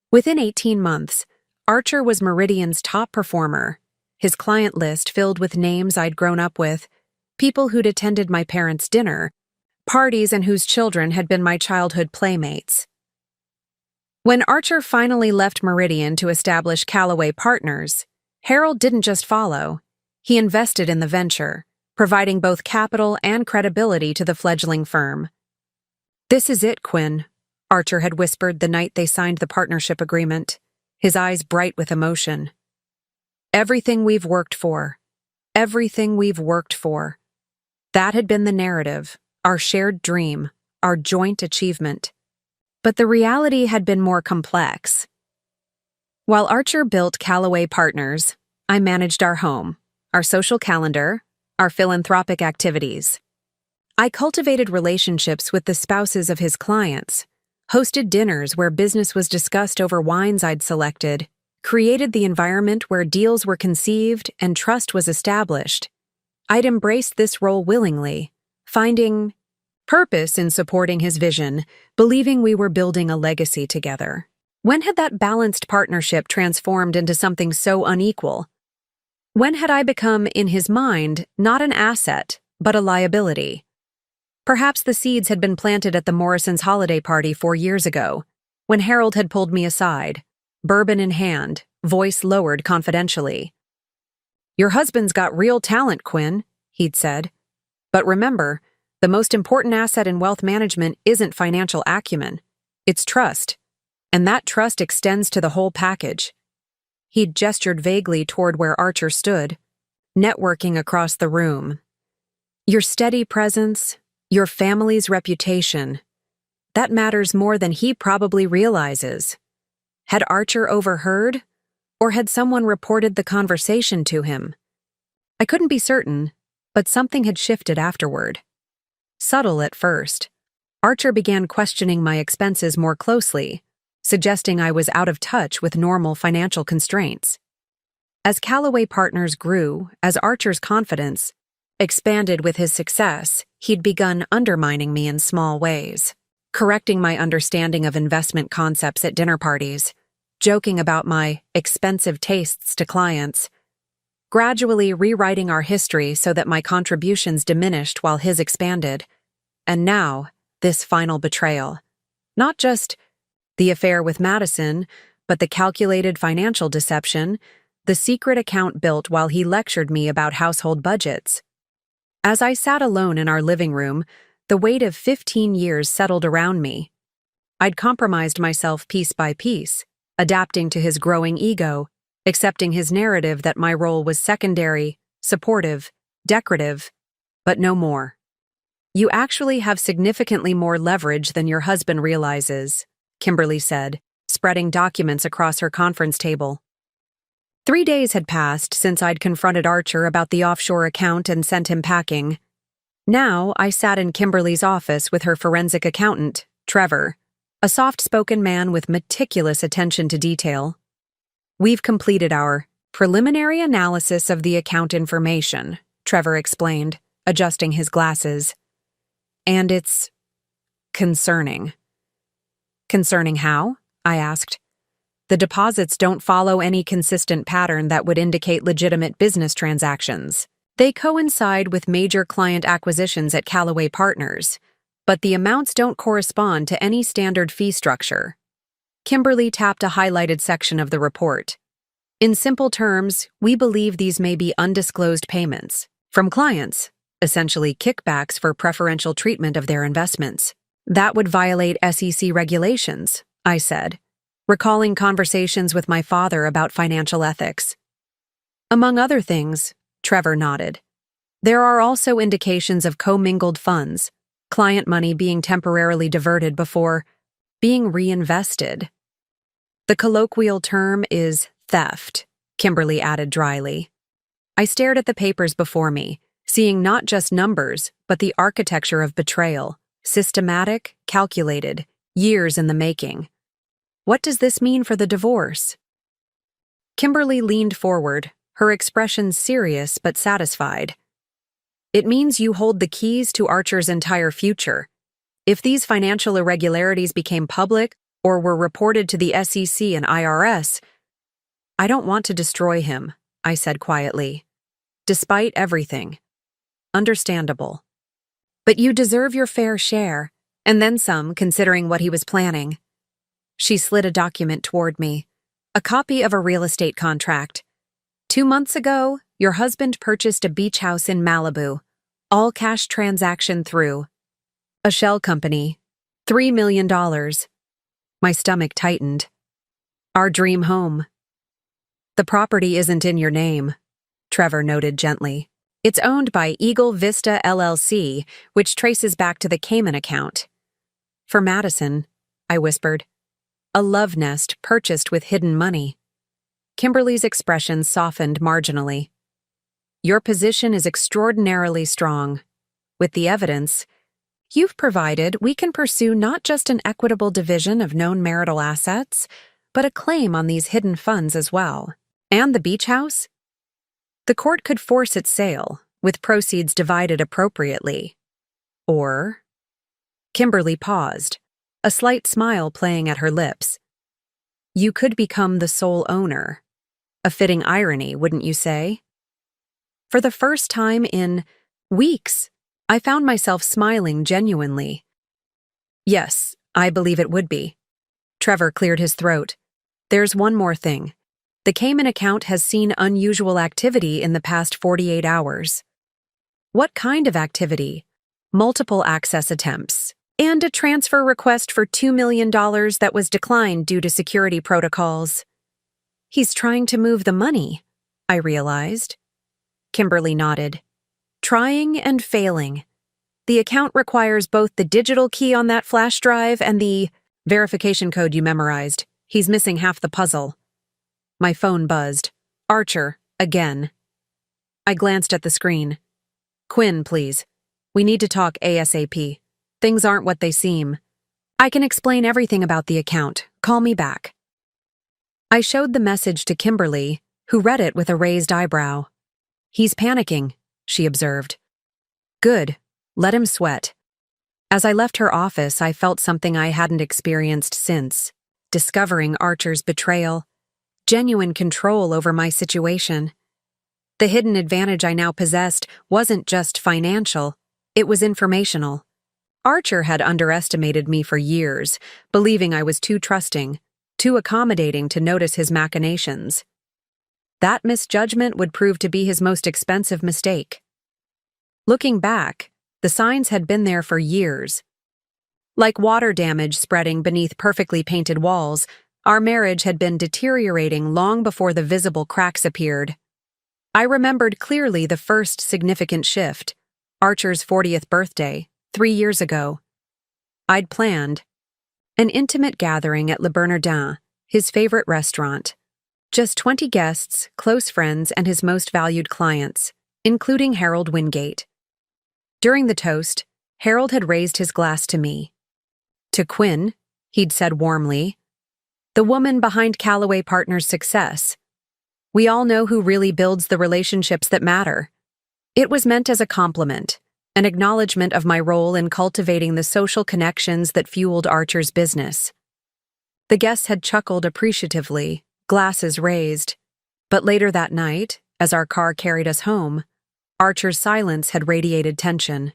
Within 18 months, Archer was Meridian's top performer, his client list filled with names I'd grown up with, people who'd attended my parents' dinner, parties and whose children had been my childhood playmates. When Archer finally left Meridian to establish Callaway Partners, Harold didn't just follow. He invested in the venture, providing both capital and credibility to the fledgling firm. "This is it, Quinn," Archer had whispered the night they signed the partnership agreement, his eyes bright with emotion. "Everything we've worked for. Everything we've worked for." That had been the narrative, our shared dream, our joint achievement. But the reality had been more complex. While Archer built Callaway Partners, I managed our home, our social calendar, our philanthropic activities. I cultivated relationships with the spouses of his clients, hosted dinners where business was discussed over wines I'd selected, created the environment where deals were conceived and trust was established. I'd embraced this role willingly, finding purpose in supporting his vision, believing we were building a legacy together. When had that balanced partnership transformed into something so unequal? When had I become, in his mind, not an asset, but a liability? Perhaps the seeds had been planted at the Morrisons' holiday party 4 years ago, when Harold had pulled me aside, bourbon in hand, voice lowered confidentially. "Your husband's got real talent, Quinn," he'd said. "But remember, the most important asset in wealth management isn't financial acumen. It's trust. And that trust extends to the whole package." He'd gestured vaguely toward where Archer stood, networking across the room. "Your steady presence, your family's reputation, that matters more than he probably realizes." Had Archer overheard, or had someone reported the conversation to him? I couldn't be certain, but something had shifted afterward. Subtle at first, Archer began questioning my expenses more closely, suggesting I was out of touch with normal financial constraints. As Callaway Partners grew, as Archer's confidence expanded with his success, he'd begun undermining me in small ways, correcting my understanding of investment concepts at dinner parties, joking about my expensive tastes to clients, gradually rewriting our history so that my contributions diminished while his expanded. And now, this final betrayal. Not just the affair with Madison, but the calculated financial deception, the secret account built while he lectured me about household budgets. As I sat alone in our living room, the weight of 15 years settled around me. I'd compromised myself piece by piece, adapting to his growing ego, accepting his narrative that my role was secondary, supportive, decorative, but no more. "You actually have significantly more leverage than your husband realizes," Kimberly said, spreading documents across her conference table. 3 days had passed since I'd confronted Archer about the offshore account and sent him packing. Now I sat in Kimberly's office with her forensic accountant, Trevor, a soft-spoken man with meticulous attention to detail. "We've completed our preliminary analysis of the account information," Trevor explained, adjusting his glasses. "And it's concerning." "Concerning how?" I asked. "The deposits don't follow any consistent pattern that would indicate legitimate business transactions. They coincide with major client acquisitions at Callaway Partners, but the amounts don't correspond to any standard fee structure." Kimberly tapped a highlighted section of the report. "In simple terms, we believe these may be undisclosed payments from clients, essentially kickbacks for preferential treatment of their investments. That would violate SEC regulations," I said, recalling conversations with my father about financial ethics. "Among other things," Trevor nodded. "There are also indications of commingled funds, client money being temporarily diverted before being reinvested." "The colloquial term is theft," Kimberly added dryly. I stared at the papers before me, seeing not just numbers, but the architecture of betrayal, systematic, calculated, years in the making. "What does this mean for the divorce?" Kimberly leaned forward, her expression serious but satisfied. "It means you hold the keys to Archer's entire future. If these financial irregularities became public or were reported to the SEC and IRS, I don't want to destroy him," I said quietly. "Despite everything. Understandable. But you deserve your fair share, and then some, considering what he was planning." She slid a document toward me, a copy of a real estate contract. "2 months ago, your husband purchased a beach house in Malibu, all cash transaction through a shell company, $3 million. My stomach tightened. "Our dream home." "The property isn't in your name," Trevor noted gently. "It's owned by Eagle Vista LLC, which traces back to the Cayman account." "For Madison," I whispered. "A love nest purchased with hidden money." Kimberly's expression softened marginally. "Your position is extraordinarily strong. With the evidence you've provided, we can pursue not just an equitable division of known marital assets, but a claim on these hidden funds as well. And the beach house? The court could force its sale, with proceeds divided appropriately. Or—" Kimberly paused, a slight smile playing at her lips. "You could become the sole owner. A fitting irony, wouldn't you say?" For the first time in weeks, I found myself smiling genuinely. "Yes, I believe it would be." Trevor cleared his throat. "There's one more thing. The Cayman account has seen unusual activity in the past 48 hours. "What kind of activity?" "Multiple access attempts. And a transfer request for $2 million that was declined due to security protocols." "He's trying to move the money," I realized. Kimberly nodded. "Trying and failing. The account requires both the digital key on that flash drive and the verification code you memorized. He's missing half the puzzle." My phone buzzed. Archer, again. I glanced at the screen. "Quinn, please. We need to talk ASAP. Things aren't what they seem. I can explain everything about the account. Call me back." I showed the message to Kimberly, who read it with a raised eyebrow. "He's panicking," she observed. "Good. Let him sweat." As I left her office, I felt something I hadn't experienced since, discovering Archer's betrayal, genuine control over my situation. The hidden advantage I now possessed wasn't just financial, it was informational. Archer had underestimated me for years, believing I was too trusting, too accommodating to notice his machinations. That misjudgment would prove to be his most expensive mistake. Looking back, the signs had been there for years. Like water damage spreading beneath perfectly painted walls, our marriage had been deteriorating long before the visible cracks appeared. I remembered clearly the first significant shift, Archer's 40th birthday, 3 years ago. I'd planned an intimate gathering at Le Bernardin, his favorite restaurant. Just 20 guests, close friends, and his most valued clients, including Harold Wingate. During the toast, Harold had raised his glass to me. To Quinn, he'd said warmly, the woman behind Callaway Partners' success. We all know who really builds the relationships that matter. It was meant as a compliment, an acknowledgement of my role in cultivating the social connections that fueled Archer's business. The guests had chuckled appreciatively, glasses raised. But later that night, as our car carried us home, Archer's silence had radiated tension.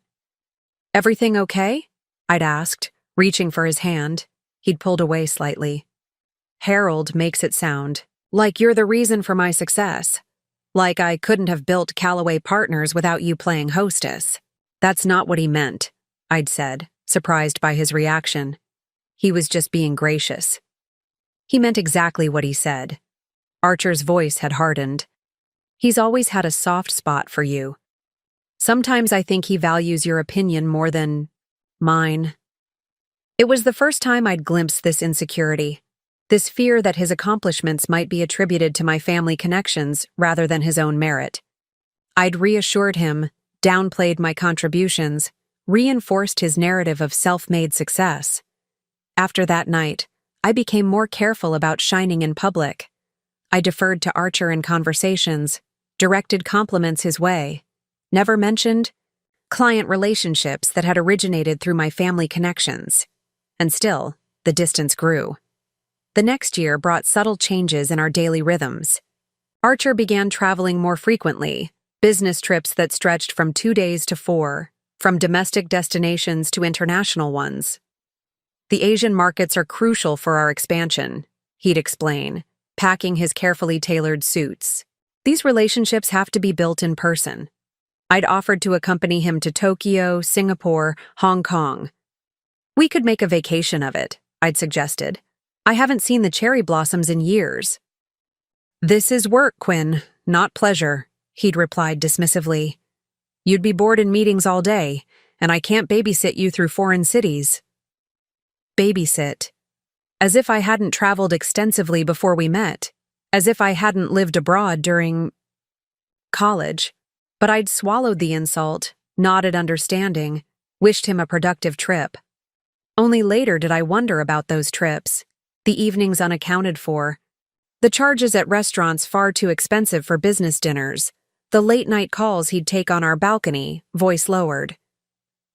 "Everything okay?" I'd asked, reaching for his hand. He'd pulled away slightly. "Harold makes it sound like you're the reason for my success. Like I couldn't have built Callaway Partners without you playing hostess." "That's not what he meant," I'd said, surprised by his reaction. He was just being gracious. He meant exactly what he said. Archer's voice had hardened. "He's always had a soft spot for you. Sometimes I think he values your opinion more than mine." It was the first time I'd glimpsed this insecurity, this fear that his accomplishments might be attributed to my family connections rather than his own merit. I'd reassured him, downplayed my contributions, reinforced his narrative of self-made success. After that night, I became more careful about shining in public. I deferred to Archer in conversations, directed compliments his way, never mentioned client relationships that had originated through my family connections. And still, the distance grew. The next year brought subtle changes in our daily rhythms. Archer began traveling more frequently, business trips that stretched from 2 days to 4, from domestic destinations to international ones. "The Asian markets are crucial for our expansion," he'd explain, packing his carefully tailored suits. "These relationships have to be built in person." I'd offered to accompany him to Tokyo, Singapore, Hong Kong. "We could make a vacation of it," I'd suggested. "I haven't seen the cherry blossoms in years." "This is work, Quinn, not pleasure," he'd replied dismissively. "You'd be bored in meetings all day, and I can't babysit you through foreign cities." Babysit. As if I hadn't traveled extensively before we met, as if I hadn't lived abroad during college. But I'd swallowed the insult, nodded understanding, wished him a productive trip. Only later did I wonder about those trips, the evenings unaccounted for, the charges at restaurants far too expensive for business dinners, the late-night calls he'd take on our balcony, voice lowered.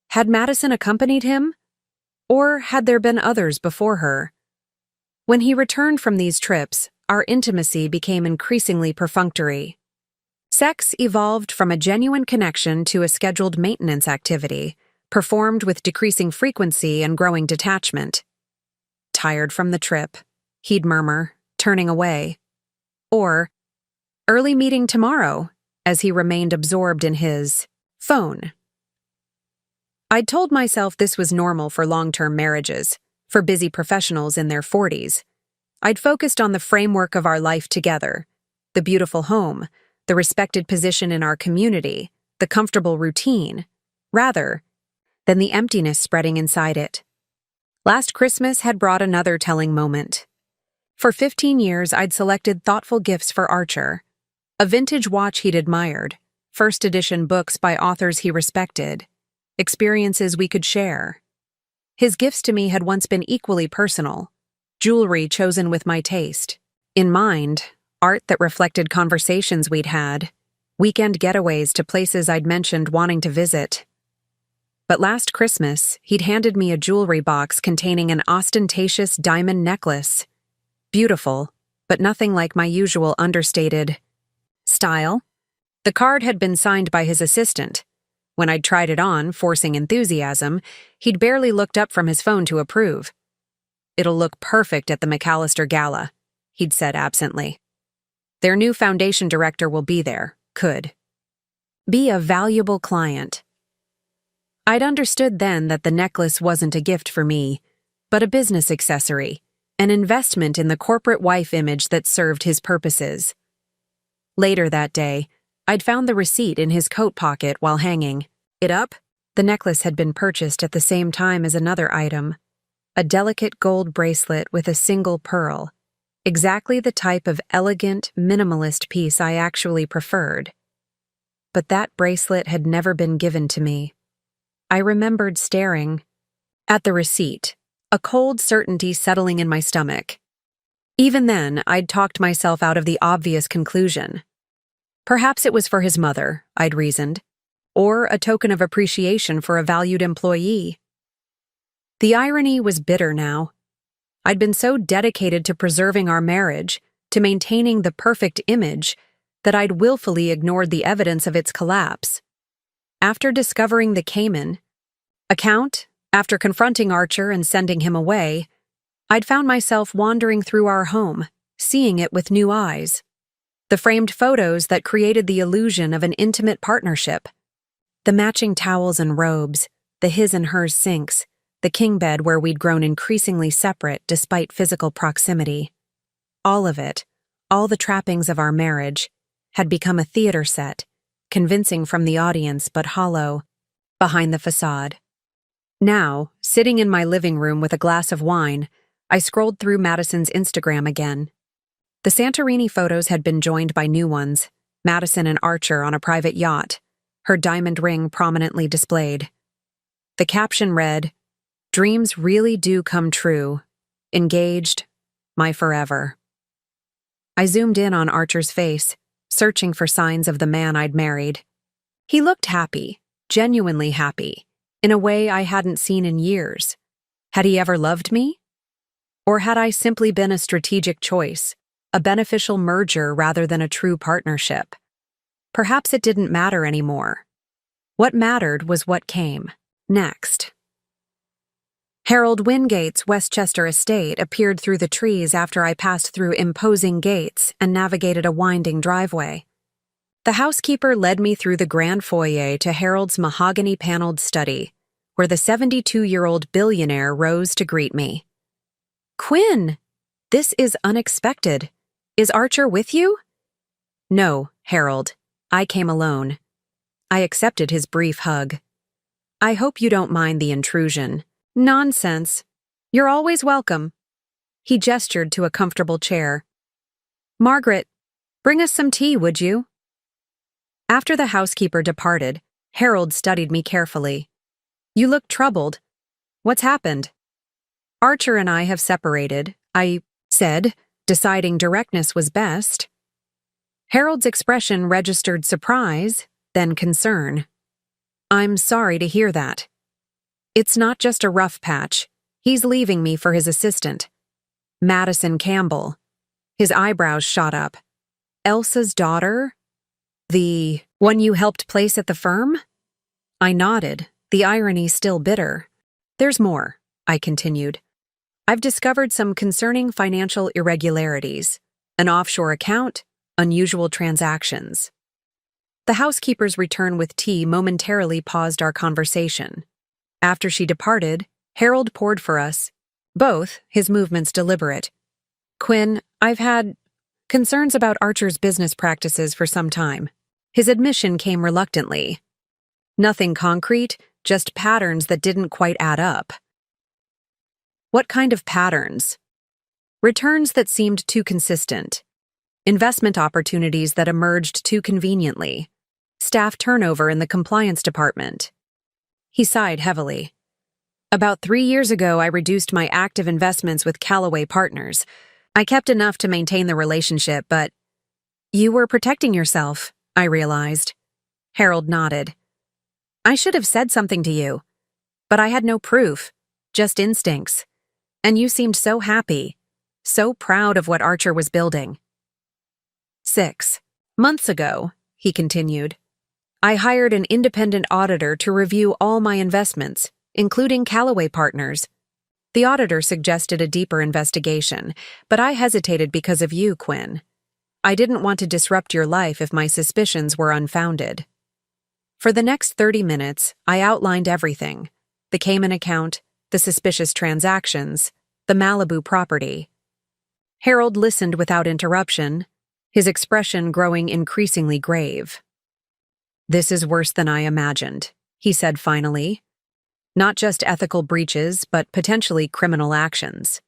Had Madison accompanied him? Or had there been others before her? When he returned from these trips, our intimacy became increasingly perfunctory. Sex evolved from a genuine connection to a scheduled maintenance activity, performed with decreasing frequency and growing detachment. "Tired from the trip," he'd murmur, turning away. Or, "Early meeting tomorrow," as he remained absorbed in his phone. I'd told myself this was normal for long-term marriages, for busy professionals in their 40s. I'd focused on the framework of our life together, the beautiful home, the respected position in our community, the comfortable routine, rather than the emptiness spreading inside it. Last Christmas had brought another telling moment. For 15 years, I'd selected thoughtful gifts for Archer. A vintage watch he'd admired, first edition books by authors he respected, experiences we could share. His gifts to me had once been equally personal, jewelry chosen with my taste. In mind, art that reflected conversations we'd had, weekend getaways to places I'd mentioned wanting to visit. But last Christmas, he'd handed me a jewelry box containing an ostentatious diamond necklace. Beautiful, but nothing like my usual understated style. The card had been signed by his assistant. When I'd tried it on, forcing enthusiasm, he'd barely looked up from his phone to approve. "It'll look perfect at the McAllister Gala," he'd said absently. "Their new foundation director will be there, could be a valuable client." I'd understood then that the necklace wasn't a gift for me, but a business accessory, an investment in the corporate wife image that served his purposes. Later that day, I'd found the receipt in his coat pocket while hanging it up. The necklace had been purchased at the same time as another item, a delicate gold bracelet with a single pearl, exactly the type of elegant, minimalist piece I actually preferred. But that bracelet had never been given to me. I remembered staring at the receipt, a cold certainty settling in my stomach. Even then, I'd talked myself out of the obvious conclusion. Perhaps it was for his mother, I'd reasoned, or a token of appreciation for a valued employee. The irony was bitter now. I'd been so dedicated to preserving our marriage, to maintaining the perfect image, that I'd willfully ignored the evidence of its collapse. After discovering the Cayman account, after confronting Archer and sending him away, I'd found myself wandering through our home, seeing it with new eyes. The framed photos that created the illusion of an intimate partnership. The matching towels and robes, the his and hers sinks, the king bed where we'd grown increasingly separate despite physical proximity. All of it, all the trappings of our marriage, had become a theater set, convincing from the audience but hollow behind the facade. Now, sitting in my living room with a glass of wine, I scrolled through Madison's Instagram again. The Santorini photos had been joined by new ones, Madison and Archer on a private yacht, her diamond ring prominently displayed. The caption read, "Dreams really do come true. Engaged, my forever." I zoomed in on Archer's face, searching for signs of the man I'd married. He looked happy, genuinely happy, in a way I hadn't seen in years. Had he ever loved me? Or had I simply been a strategic choice, a beneficial merger rather than a true partnership? Perhaps it didn't matter anymore. What mattered was what came next. Harold Wingate's Westchester estate appeared through the trees after I passed through imposing gates and navigated a winding driveway. The housekeeper led me through the grand foyer to Harold's mahogany-paneled study, where the 72-year-old billionaire rose to greet me. "Quinn, this is unexpected. Is Archer with you?" "No, Harold. I came alone." I accepted his brief hug. "I hope you don't mind the intrusion." "Nonsense. You're always welcome." He gestured to a comfortable chair. "Margaret, bring us some tea, would you?" After the housekeeper departed, Harold studied me carefully. "You look troubled. What's happened?" "Archer and I have separated," I said, deciding directness was best. Harold's expression registered surprise, then concern. "I'm sorry to hear that. It's not just a rough patch. He's leaving me for his assistant, Madison Campbell." His eyebrows shot up. "Elsa's daughter? The one you helped place at the firm?" I nodded, the irony still bitter. "There's more," I continued. "I've discovered some concerning financial irregularities, an offshore account, unusual transactions." The housekeeper's return with tea momentarily paused our conversation. After she departed, Harold poured for us, both his movements deliberate. "Quinn, I've had concerns about Archer's business practices for some time." His admission came reluctantly. Nothing concrete, just patterns that didn't quite add up. "What kind of patterns?" "Returns that seemed too consistent. Investment opportunities that emerged too conveniently. Staff turnover in the compliance department." He sighed heavily. "About 3 years ago, I reduced my active investments with Callaway Partners. I kept enough to maintain the relationship, but—" "You were protecting yourself," I realized. Harold nodded. "I should have said something to you, but I had no proof, just instincts. And you seemed so happy, so proud of what Archer was building." 6 months ago, he continued, I hired an independent auditor to review all my investments, including Callaway Partners. The auditor suggested a deeper investigation, but I hesitated because of you, Quinn. I didn't want to disrupt your life if my suspicions were unfounded. For the next 30 minutes, I outlined everything: the Cayman account, the suspicious transactions, the Malibu property. Harold listened without interruption, his expression growing increasingly grave. "This is worse than I imagined," he said finally. "Not just ethical breaches, but potentially criminal actions."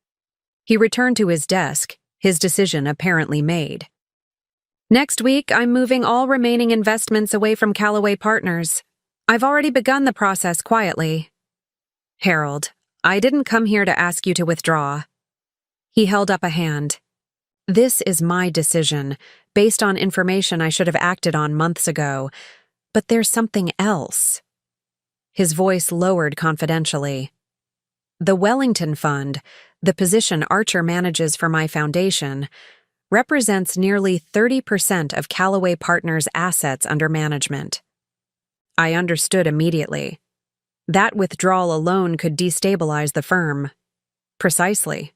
He returned to his desk, his decision apparently made. "Next week, I'm moving all remaining investments away from Callaway Partners. I've already begun the process quietly. Harold, I didn't come here to ask you to withdraw. He held up a hand. This is my decision, based on information I should have acted on months ago. But there's something else. His voice lowered confidentially. The Wellington Fund, the position Archer manages for my foundation, represents nearly 30% of Callaway Partners' assets under management. I understood immediately. That withdrawal alone could destabilize the firm. Precisely.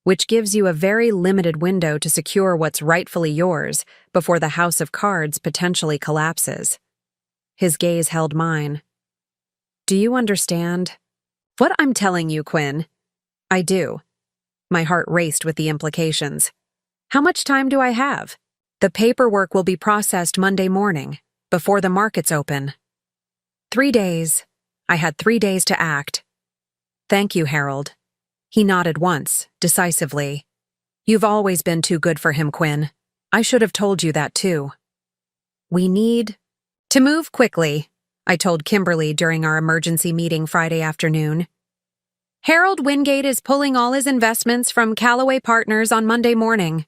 Which gives you a very limited window to secure what's rightfully yours before the house of cards potentially collapses. His gaze held mine. Do you understand? What I'm telling you, Quinn. I do. My heart raced with the implications. How much time do I have? The paperwork will be processed Monday morning, before the markets open. 3 days. I had 3 days to act. Thank you, Harold. He nodded once, decisively. You've always been too good for him, Quinn. I should have told you that too. We need to move quickly, I told Kimberly during our emergency meeting Friday afternoon. Harold Wingate is pulling all his investments from Callaway Partners on Monday morning.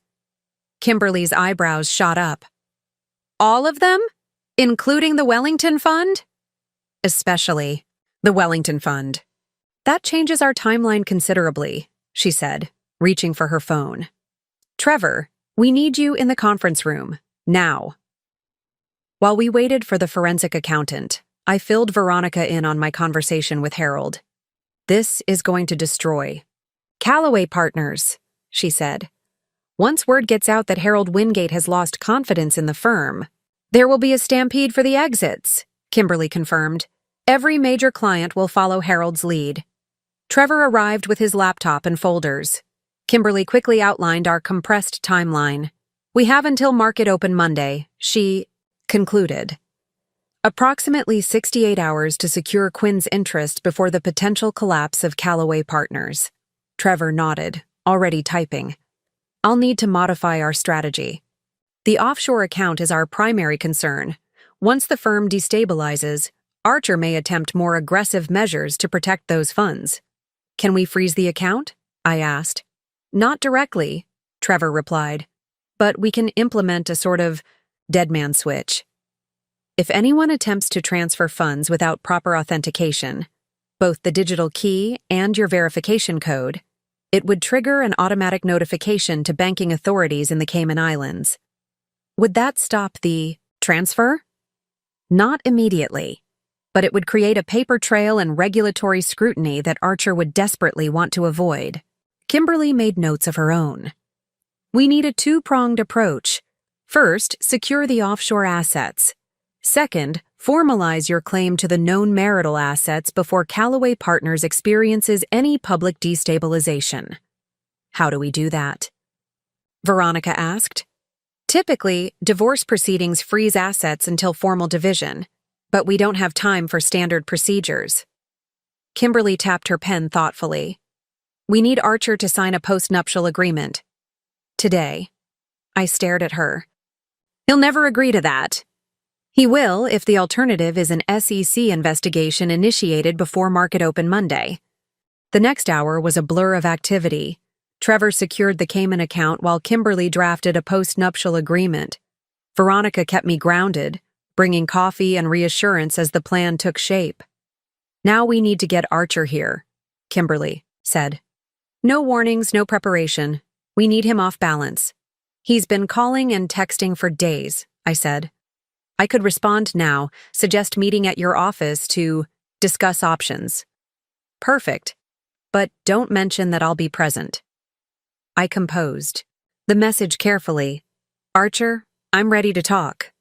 Kimberly's eyebrows shot up. All of them? Including the Wellington Fund? Especially the Wellington Fund. That changes our timeline considerably, she said, reaching for her phone. Trevor, we need you in the conference room, now. While we waited for the forensic accountant, I filled Veronica in on my conversation with Harold. This is going to destroy Callaway Partners, she said. Once word gets out that Harold Wingate has lost confidence in the firm, there will be a stampede for the exits, Kimberly confirmed. Every major client will follow Harold's lead. Trevor arrived with his laptop and folders. Kimberly quickly outlined our compressed timeline. We have until market open Monday, she concluded. Approximately 68 hours to secure Quinn's interest before the potential collapse of Callaway Partners. Trevor nodded, already typing. I'll need to modify our strategy. The offshore account is our primary concern. Once the firm destabilizes, Archer may attempt more aggressive measures to protect those funds. Can we freeze the account? I asked. Not directly, Trevor replied, but we can implement a sort of dead man switch. If anyone attempts to transfer funds without proper authentication, both the digital key and your verification code, it would trigger an automatic notification to banking authorities in the Cayman Islands. Would that stop the transfer? Not immediately, but it would create a paper trail and regulatory scrutiny that Archer would desperately want to avoid. Kimberly made notes of her own. We need a two-pronged approach. First, secure the offshore assets. Second, formalize your claim to the known marital assets before Callaway Partners experiences any public destabilization. How do we do that? Veronica asked. Typically, divorce proceedings freeze assets until formal division, but we don't have time for standard procedures. Kimberly tapped her pen thoughtfully. We need Archer to sign a postnuptial agreement. Today. I stared at her. He'll never agree to that. He will if the alternative is an SEC investigation initiated before market open Monday. The next hour was a blur of activity. Trevor secured the Cayman account while Kimberly drafted a post-nuptial agreement. Veronica kept me grounded, bringing coffee and reassurance as the plan took shape. Now we need to get Archer here, Kimberly said. No warnings, no preparation. We need him off balance. He's been calling and texting for days, I said. I could respond now, suggest meeting at your office to discuss options. Perfect. But don't mention that I'll be present. I composed the message carefully. Archer, I'm ready to talk.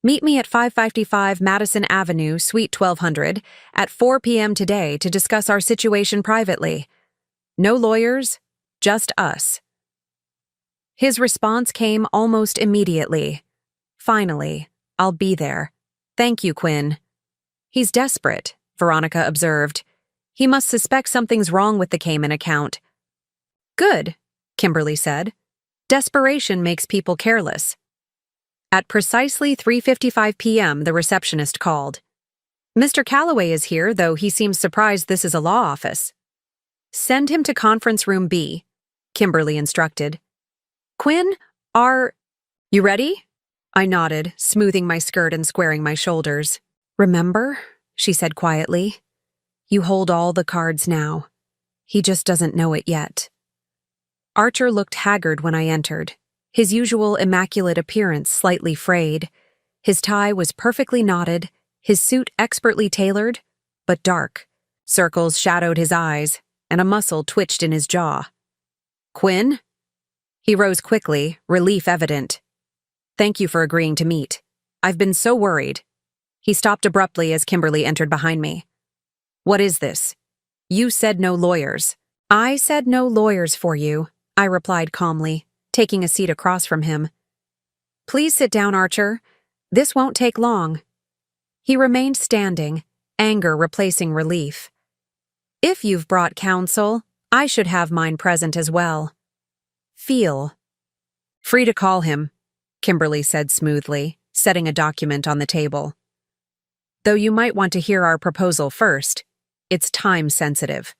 Meet me at 555 Madison Avenue, Suite 1200, at 4 p.m. today to discuss our situation privately. No lawyers, just us. His response came almost immediately. Finally, I'll be there. Thank you, Quinn. He's desperate, Veronica observed. He must suspect something's wrong with the Cayman account. Good, Kimberly said. Desperation makes people careless. At precisely 3:55 p.m., the receptionist called. Mr. Calloway is here, though he seems surprised this is a law office. Send him to conference room B, Kimberly instructed. Quinn, you ready? I nodded, smoothing my skirt and squaring my shoulders. Remember, she said quietly. You hold all the cards now. He just doesn't know it yet. Archer looked haggard when I entered, his usual immaculate appearance slightly frayed. His tie was perfectly knotted, his suit expertly tailored, but dark. Circles shadowed his eyes, and a muscle twitched in his jaw. Quinn? He rose quickly, relief evident. Thank you for agreeing to meet. I've been so worried. He stopped abruptly as Kimberly entered behind me. What is this? You said no lawyers. I said no lawyers for you, I replied calmly, taking a seat across from him. Please sit down, Archer. This won't take long. He remained standing, anger replacing relief. If you've brought counsel, I should have mine present as well. Feel. Free to call him, Kimberly said smoothly, setting a document on the table. Though you might want to hear our proposal first, it's time-sensitive.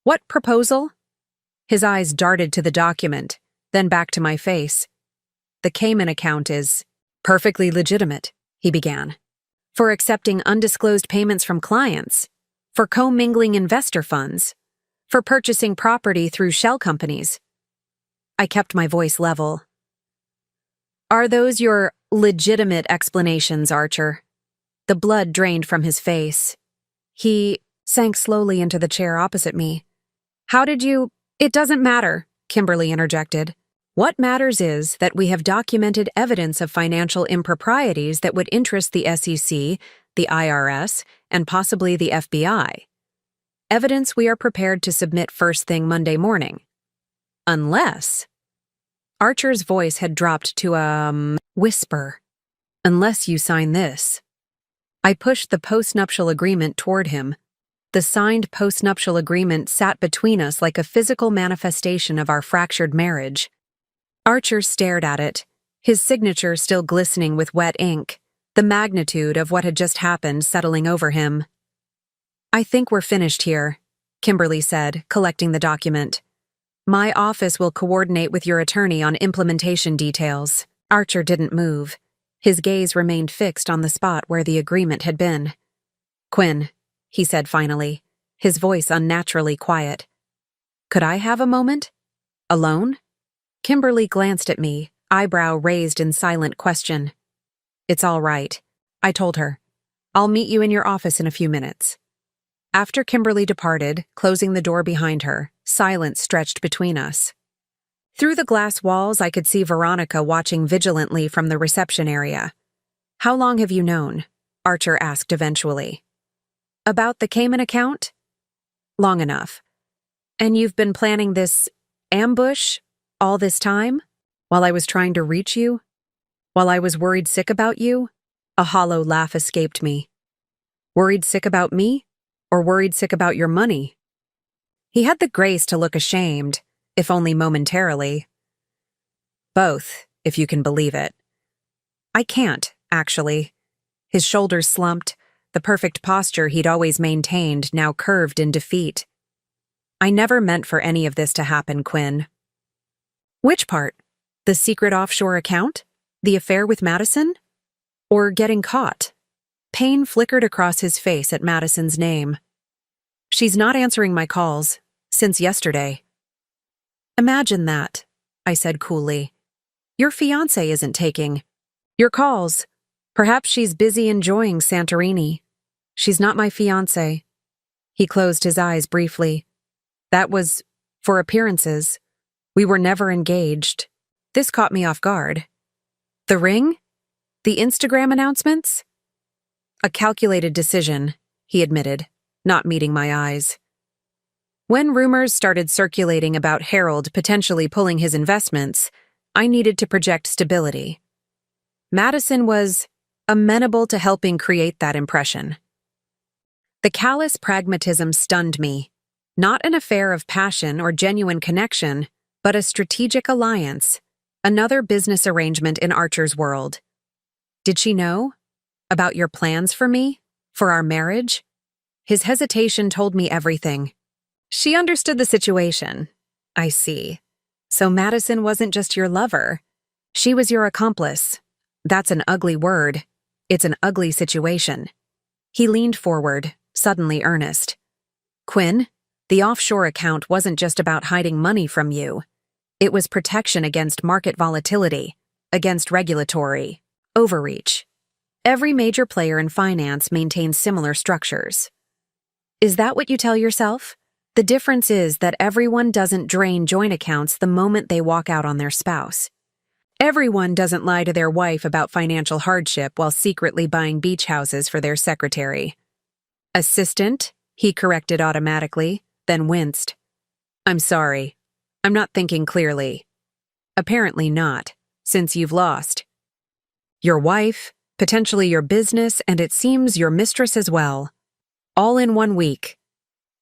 What proposal? His eyes darted to the document, then back to my face. The Cayman account is perfectly legitimate, he began. For accepting undisclosed payments from clients, for commingling investor funds, for purchasing property through shell companies. I kept my voice level. Are those your legitimate explanations, Archer? The blood drained from his face. He sank slowly into the chair opposite me. How did you— It doesn't matter, Kimberly interjected. What matters is that we have documented evidence of financial improprieties that would interest the SEC, the IRS, and possibly the FBI. Evidence we are prepared to submit first thing Monday morning. Unless— Archer's voice had dropped to a whisper. Unless you sign this. I pushed the postnuptial agreement toward him. The signed postnuptial agreement sat between us like a physical manifestation of our fractured marriage. Archer stared at it, his signature still glistening with wet ink, the magnitude of what had just happened settling over him. I think we're finished here, Kimberly said, collecting the document. My office will coordinate with your attorney on implementation details. Archer didn't move. His gaze remained fixed on the spot where the agreement had been. Quinn, he said finally, his voice unnaturally quiet. Could I have a moment? Alone? Kimberly glanced at me, eyebrow raised in silent question. It's all right, I told her. I'll meet you in your office in a few minutes. After Kimberly departed, closing the door behind her, silence stretched between us. Through the glass walls, I could see Veronica watching vigilantly from the reception area. How long have you known? Archer asked eventually. About the Cayman account? Long enough. And you've been planning this ambush all this time? While I was trying to reach you? While I was worried sick about you? A hollow laugh escaped me. Worried sick about me? Or worried sick about your money? He had the grace to look ashamed, if only momentarily. Both, if you can believe it. I can't, actually. His shoulders slumped, the perfect posture he'd always maintained now curved in defeat. I never meant for any of this to happen, Quinn. Which part? The secret offshore account? The affair with Madison? Or getting caught? Pain flickered across his face at Madison's name. She's not answering my calls, since yesterday. Imagine that, I said coolly. Your fiancé isn't taking your calls. Perhaps she's busy enjoying Santorini. She's not my fiancé. He closed his eyes briefly. That was for appearances. We were never engaged. This caught me off guard. The ring? The Instagram announcements? A calculated decision, he admitted, not meeting my eyes. When rumors started circulating about Harold potentially pulling his investments, I needed to project stability. Madison was amenable to helping create that impression. The callous pragmatism stunned me. Not an affair of passion or genuine connection, but a strategic alliance, another business arrangement in Archer's world. Did she know? About your plans for me? For our marriage? His hesitation told me everything. She understood the situation. I see. So Madison wasn't just your lover. She was your accomplice. That's an ugly word. It's an ugly situation. He leaned forward, suddenly earnest. Quinn, the offshore account wasn't just about hiding money from you. It was protection against market volatility, against regulatory overreach. Every major player in finance maintains similar structures. Is that what you tell yourself? The difference is that everyone doesn't drain joint accounts the moment they walk out on their spouse. Everyone doesn't lie to their wife about financial hardship while secretly buying beach houses for their secretary. Assistant, he corrected automatically, then winced. I'm sorry. I'm not thinking clearly. Apparently not, since you've lost. Your wife, potentially your business, and it seems your mistress as well. All in 1 week.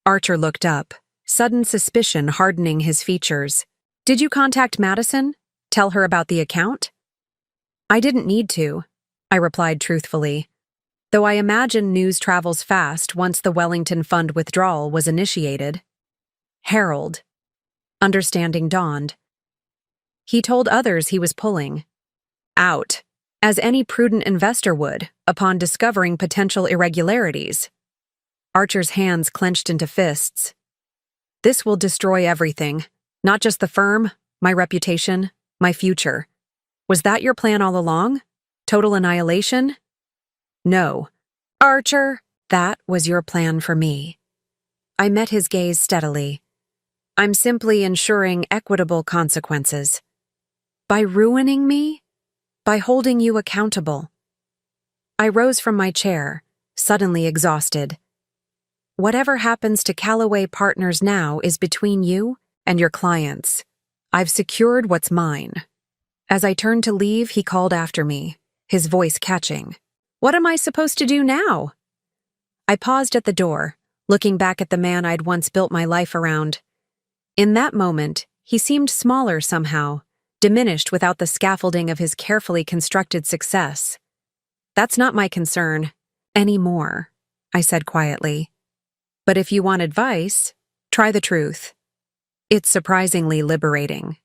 Archer looked up, sudden suspicion hardening his features. Did you contact Madison? Tell her about the account? I didn't need to, I replied truthfully, though I imagine news travels fast once the Wellington Fund withdrawal was initiated. Harold. Understanding dawned. He told others he was pulling out, as any prudent investor would, upon discovering potential irregularities. Archer's hands clenched into fists. This will destroy everything, not just the firm, my reputation, my future. Was that your plan all along? Total annihilation? No. Archer, that was your plan for me. I met his gaze steadily. I'm simply ensuring equitable consequences. By ruining me? By holding you accountable. I rose from my chair, suddenly exhausted. Whatever happens to Callaway Partners now is between you and your clients. I've secured what's mine. As I turned to leave, he called after me, his voice catching. What am I supposed to do now? I paused at the door, looking back at the man I'd once built my life around. In that moment, he seemed smaller somehow, diminished without the scaffolding of his carefully constructed success. That's not my concern anymore, I said quietly. But if you want advice, try the truth. It's surprisingly liberating.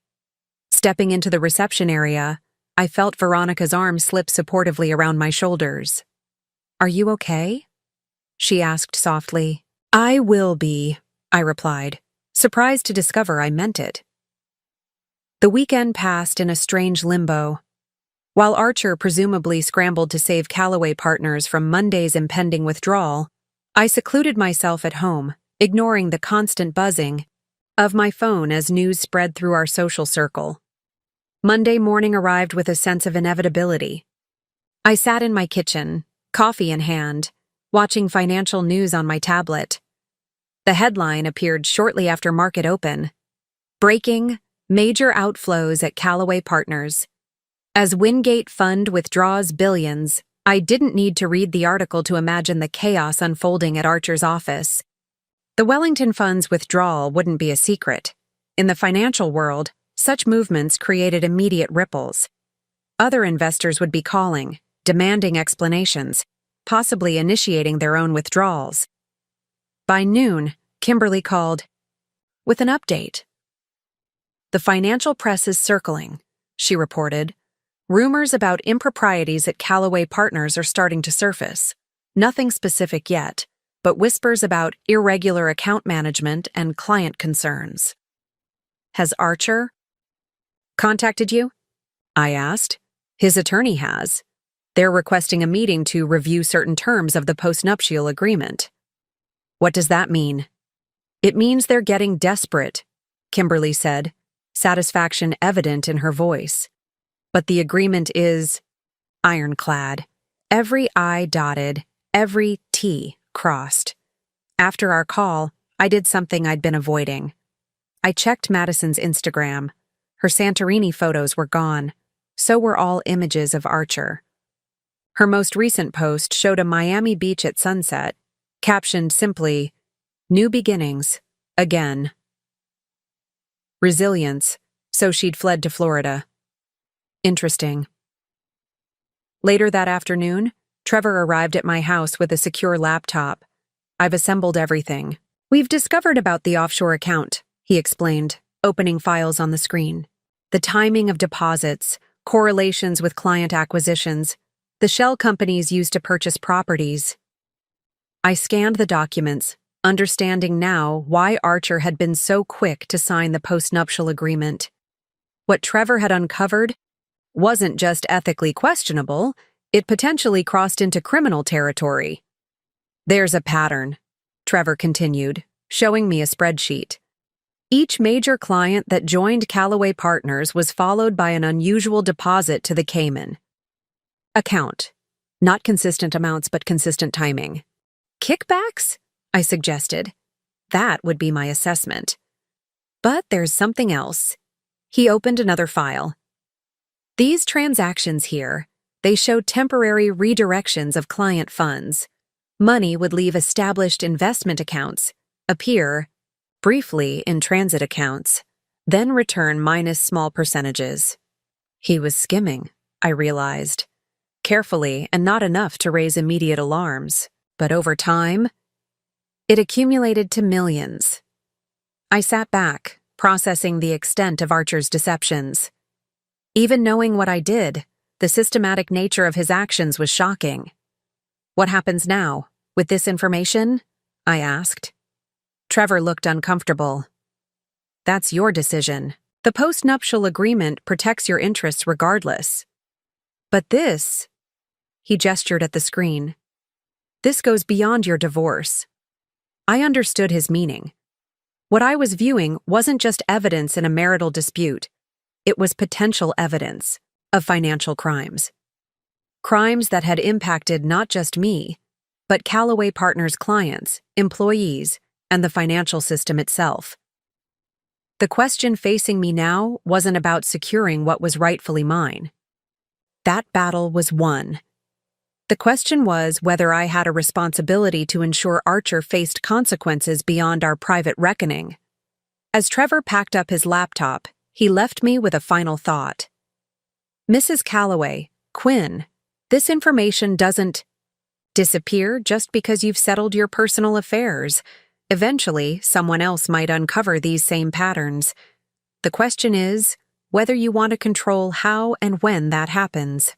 Stepping into the reception area, I felt Veronica's arm slip supportively around my shoulders. Are you okay? She asked softly. I will be, I replied, surprised to discover I meant it. The weekend passed in a strange limbo. While Archer presumably scrambled to save Callaway Partners from Monday's impending withdrawal, I secluded myself at home, ignoring the constant buzzing of my phone as news spread through our social circle. Monday morning arrived with a sense of inevitability. I sat in my kitchen, coffee in hand, watching financial news on my tablet. The headline appeared shortly after market open. Breaking, major outflows at Callaway Partners. As Wingate Fund withdraws billions, I didn't need to read the article to imagine the chaos unfolding at Archer's office. The Wellington Fund's withdrawal wouldn't be a secret. In the financial world, such movements created immediate ripples. Other investors would be calling, demanding explanations, possibly initiating their own withdrawals. By noon, Kimberly called with an update. The financial press is circling, she reported. Rumors about improprieties at Callaway Partners are starting to surface. Nothing specific yet, but whispers about irregular account management and client concerns. Has Archer contacted you? I asked. His attorney has. They're requesting a meeting to review certain terms of the postnuptial agreement. What does that mean? It means they're getting desperate, Kimberly said, satisfaction evident in her voice. But the agreement is ironclad. Every I dotted, every T crossed. After our call, I did something I'd been avoiding. I checked Madison's Instagram. Her Santorini photos were gone. So were all images of Archer. Her most recent post showed a Miami beach at sunset, captioned simply, "New beginnings, again." Resilience, so she'd fled to Florida. Interesting. Later that afternoon, Trevor arrived at my house with a secure laptop. I've assembled everything. We've discovered about the offshore account, he explained, opening files on the screen. The timing of deposits, correlations with client acquisitions, the shell companies used to purchase properties. I scanned the documents, understanding now why Archer had been so quick to sign the postnuptial agreement. What Trevor had uncovered wasn't just ethically questionable, it potentially crossed into criminal territory. There's a pattern, Trevor continued, showing me a spreadsheet. Each major client that joined Callaway Partners was followed by an unusual deposit to the Cayman account. Not consistent amounts, but consistent timing. Kickbacks? I suggested. That would be my assessment. But there's something else. He opened another file. These transactions here, they show temporary redirections of client funds. Money would leave established investment accounts, appear briefly in transit accounts, then return minus small percentages. He was skimming, I realized. Carefully and not enough to raise immediate alarms, but over time, it accumulated to millions. I sat back, processing the extent of Archer's deceptions. Even knowing what I did, the systematic nature of his actions was shocking. What happens now, with this information? I asked. Trevor looked uncomfortable. That's your decision. The postnuptial agreement protects your interests regardless. But this, he gestured at the screen, this goes beyond your divorce. I understood his meaning. What I was viewing wasn't just evidence in a marital dispute. It was potential evidence of financial crimes. Crimes that had impacted not just me, but Callaway Partners' clients, employees, and the financial system itself. The question facing me now wasn't about securing what was rightfully mine. That battle was won. The question was whether I had a responsibility to ensure Archer faced consequences beyond our private reckoning. As Trevor packed up his laptop, he left me with a final thought. Mrs. Callaway, Quinn, this information doesn't disappear just because you've settled your personal affairs. Eventually, someone else might uncover these same patterns. The question is whether you want to control how and when that happens.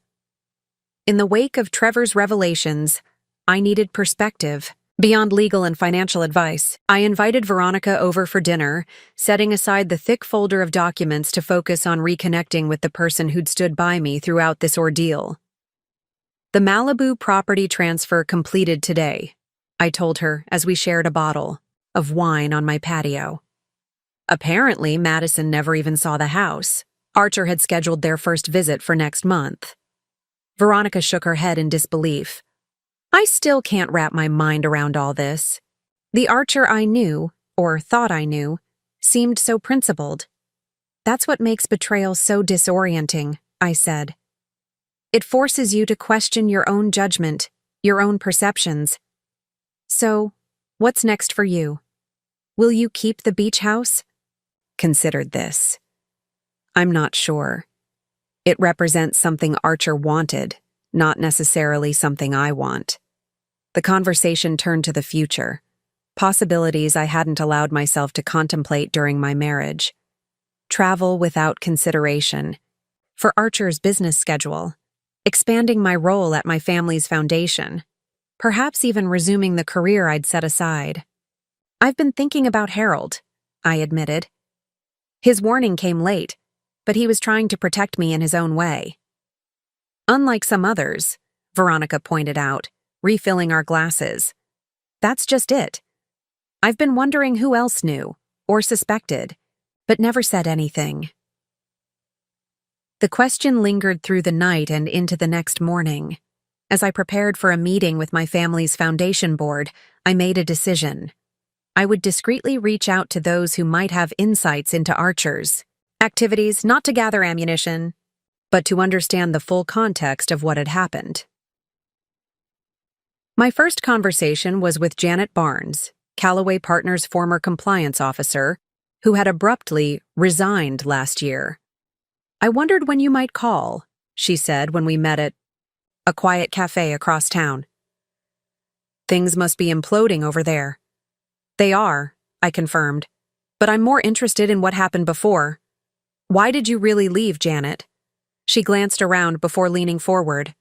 In the wake of Trevor's revelations, I needed perspective. Beyond legal and financial advice, I invited Veronica over for dinner, setting aside the thick folder of documents to focus on reconnecting with the person who'd stood by me throughout this ordeal. The Malibu property transfer completed today, I told her as we shared a bottle of wine on my patio. Apparently, Madison never even saw the house. Archer had scheduled their first visit for next month. Veronica shook her head in disbelief. I still can't wrap my mind around all this. The Archer I knew, or thought I knew, seemed so principled. That's what makes betrayal so disorienting, I said. It forces you to question your own judgment, your own perceptions. So, what's next for you? Will you keep the beach house? Considered this. I'm not sure. It represents something Archer wanted, not necessarily something I want. The conversation turned to the future, possibilities I hadn't allowed myself to contemplate during my marriage. Travel without consideration. For Archer's business schedule. Expanding my role at my family's foundation. Perhaps even resuming the career I'd set aside. I've been thinking about Harold, I admitted. His warning came late, but he was trying to protect me in his own way. Unlike some others, Veronica pointed out, refilling our glasses. That's just it. I've been wondering who else knew, or suspected, but never said anything. The question lingered through the night and into the next morning. As I prepared for a meeting with my family's foundation board, I made a decision. I would discreetly reach out to those who might have insights into Archer's activities, not to gather ammunition, but to understand the full context of what had happened. My first conversation was with Janet Barnes, Callaway Partners' former compliance officer, who had abruptly resigned last year. I wondered when you might call, she said when we met at a quiet cafe across town. Things must be imploding over there. They are, I confirmed. But I'm more interested in what happened before. Why did you really leave, Janet? She glanced around before leaning forward.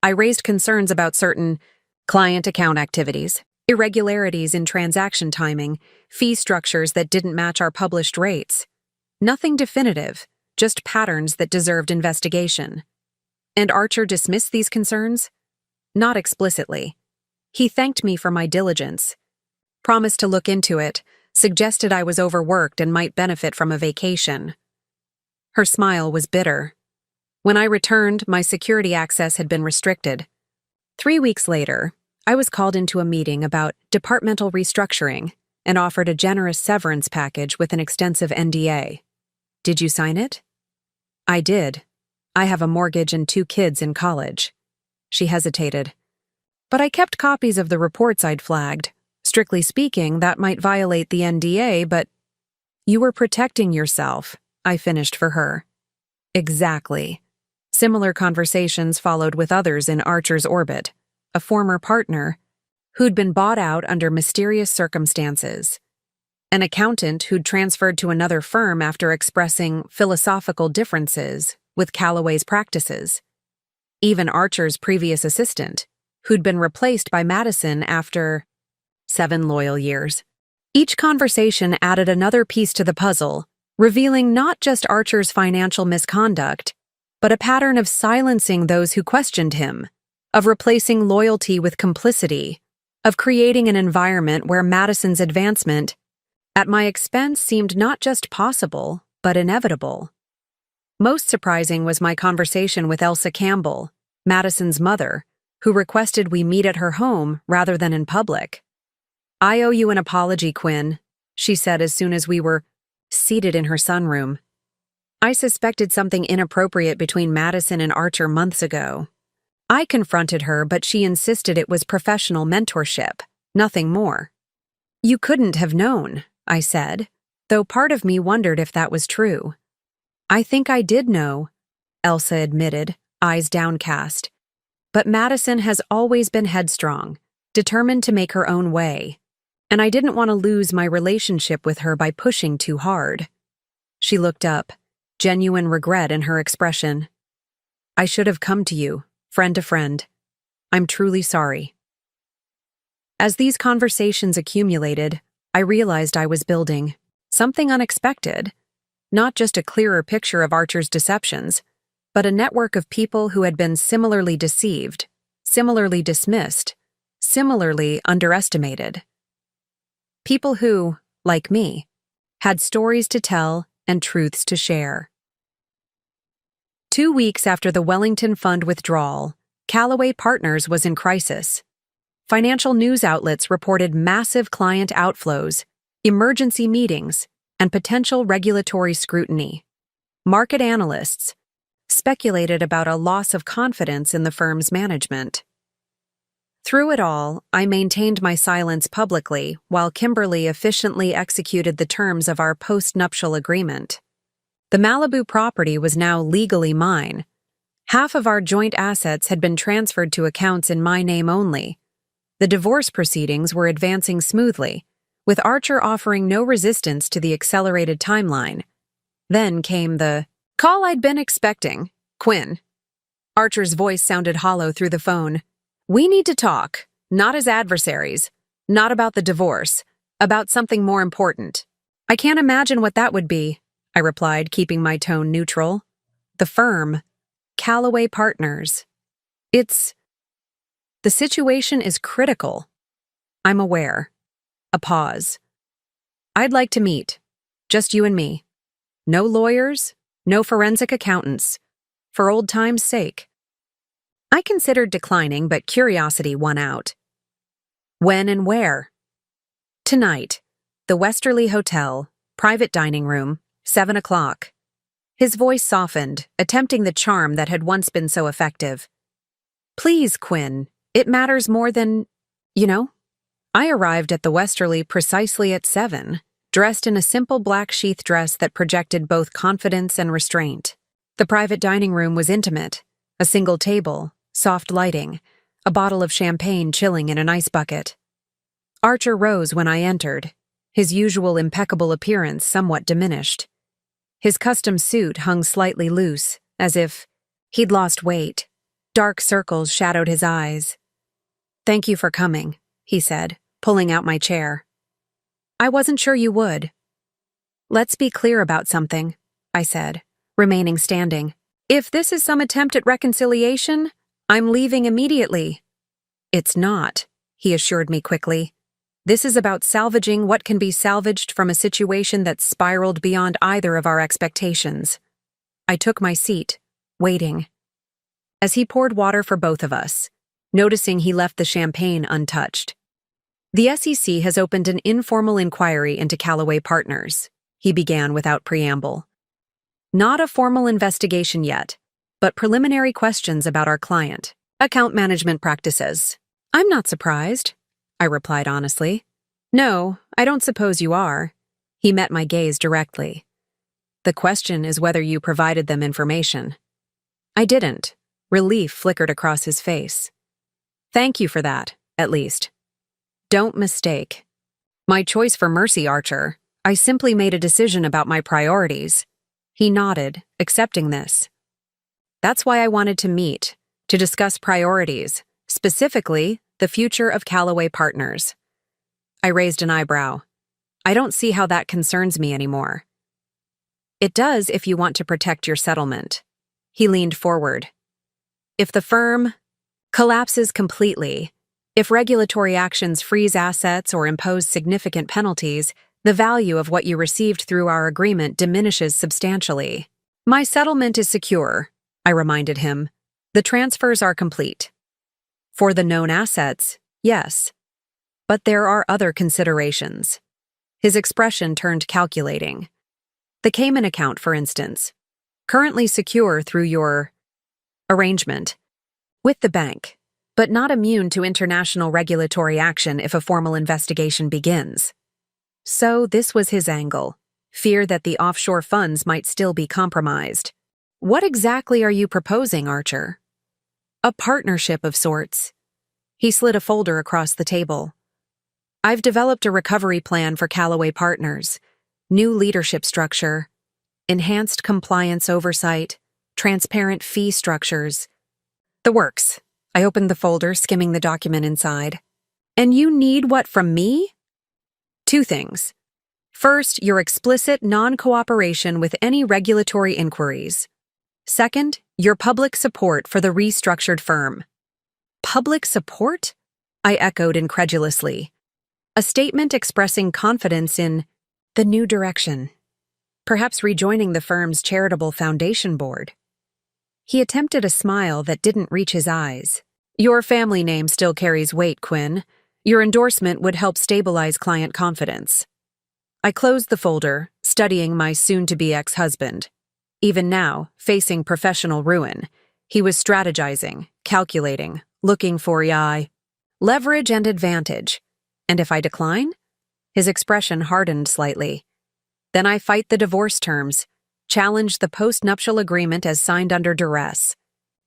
I raised concerns about certain client account activities, irregularities in transaction timing, fee structures that didn't match our published rates. Nothing definitive, just patterns that deserved investigation. And Archer dismissed these concerns? Not explicitly. He thanked me for my diligence, promised to look into it, suggested I was overworked and might benefit from a vacation. Her smile was bitter. When I returned, my security access had been restricted. 3 weeks later, I was called into a meeting about departmental restructuring and offered a generous severance package with an extensive NDA. Did you sign it? I did. I have a mortgage and 2 kids in college. She hesitated. But I kept copies of the reports I'd flagged. Strictly speaking, that might violate the NDA, but you were protecting yourself, I finished for her. Exactly. Similar conversations followed with others in Archer's orbit, a former partner who'd been bought out under mysterious circumstances, an accountant who'd transferred to another firm after expressing philosophical differences with Callaway's practices, even Archer's previous assistant, who'd been replaced by Madison after 7 loyal years. Each conversation added another piece to the puzzle, revealing not just Archer's financial misconduct, but a pattern of silencing those who questioned him, of replacing loyalty with complicity, of creating an environment where Madison's advancement at my expense seemed not just possible, but inevitable. Most surprising was my conversation with Elsa Campbell, Madison's mother, who requested we meet at her home rather than in public. I owe you an apology, Quinn, she said as soon as we were seated in her sunroom. I suspected something inappropriate between Madison and Archer months ago. I confronted her, but she insisted it was professional mentorship, nothing more. You couldn't have known, I said, though part of me wondered if that was true. I think I did know, Elsa admitted, eyes downcast. But Madison has always been headstrong, determined to make her own way, and I didn't want to lose my relationship with her by pushing too hard. She looked up, genuine regret in her expression. I should have come to you, friend to friend. I'm truly sorry. As these conversations accumulated, I realized I was building something unexpected, not just a clearer picture of Archer's deceptions, but a network of people who had been similarly deceived, similarly dismissed, similarly underestimated. People who, like me, had stories to tell and truths to share. 2 weeks after the Wellington Fund withdrawal, Callaway Partners was in crisis. Financial news outlets reported massive client outflows, emergency meetings, and potential regulatory scrutiny. Market analysts speculated about a loss of confidence in the firm's management. Through it all, I maintained my silence publicly while Kimberly efficiently executed the terms of our post-nuptial agreement. The Malibu property was now legally mine. Half of our joint assets had been transferred to accounts in my name only. The divorce proceedings were advancing smoothly, with Archer offering no resistance to the accelerated timeline. Then came the call I'd been expecting. Quinn. Archer's voice sounded hollow through the phone. We need to talk, not as adversaries, not about the divorce, about something more important. I can't imagine what that would be, I replied, keeping my tone neutral. The firm, Callaway Partners. The situation is critical. I'm aware. A pause. I'd like to meet. Just you and me. No lawyers, no forensic accountants. For old time's sake. I considered declining, but curiosity won out. When and where? Tonight. The Westerly Hotel, private dining room, 7 o'clock. His voice softened, attempting the charm that had once been so effective. Please, Quinn, it matters more than, I arrived at the Westerly precisely at 7, dressed in a simple black sheath dress that projected both confidence and restraint. The private dining room was intimate, a single table, soft lighting, a bottle of champagne chilling in an ice bucket. Archer rose when I entered, his usual impeccable appearance somewhat diminished. His custom suit hung slightly loose, as if he'd lost weight. Dark circles shadowed his eyes. "Thank you for coming," he said, pulling out my chair. "I wasn't sure you would." "Let's be clear about something," I said, remaining standing. "If this is some attempt at reconciliation, I'm leaving immediately." "It's not," he assured me quickly. "This is about salvaging what can be salvaged from a situation that spiraled beyond either of our expectations." I took my seat, waiting. As he poured water for both of us, noticing he left the champagne untouched. "The SEC has opened an informal inquiry into Callaway Partners," he began without preamble. "Not a formal investigation yet, but preliminary questions about our client, account management practices." "I'm not surprised," I replied honestly. "No, I don't suppose you are." He met my gaze directly. "The question is whether you provided them information." I didn't. Relief flickered across his face. "Thank you for that, at least. Don't mistake my choice for mercy, Archer. I simply made a decision about my priorities." He nodded, accepting this. "That's why I wanted to meet, to discuss priorities, specifically the future of Callaway Partners." I raised an eyebrow. "I don't see how that concerns me anymore." "It does if you want to protect your settlement." He leaned forward. "If the firm collapses completely, if regulatory actions freeze assets or impose significant penalties, the value of what you received through our agreement diminishes substantially." "My settlement is secure," I reminded him. "The transfers are complete." "For the known assets, yes. But there are other considerations." His expression turned calculating. "The Cayman account, for instance, currently secure through your arrangement with the bank, but not immune to international regulatory action if a formal investigation begins." So this was his angle, fear that the offshore funds might still be compromised. "What exactly are you proposing, Archer?" "A partnership of sorts." He slid a folder across the table. "I've developed a recovery plan for Callaway Partners, new leadership structure, enhanced compliance oversight, transparent fee structures. The works." I opened the folder, skimming the document inside. "And you need what from me?" "Two things. First, your explicit non-cooperation with any regulatory inquiries. Second, your public support for the restructured firm." "Public support?" I echoed incredulously. "A statement expressing confidence in the new direction. Perhaps rejoining the firm's charitable foundation board." He attempted a smile that didn't reach his eyes. "Your family name still carries weight, Quinn. Your endorsement would help stabilize client confidence." I closed the folder, studying my soon-to-be ex-husband. Even now, facing professional ruin, he was strategizing, calculating, looking for leverage and advantage. And if I decline? His expression hardened slightly. Then I fight the divorce terms, challenge the post-nuptial agreement as signed under duress.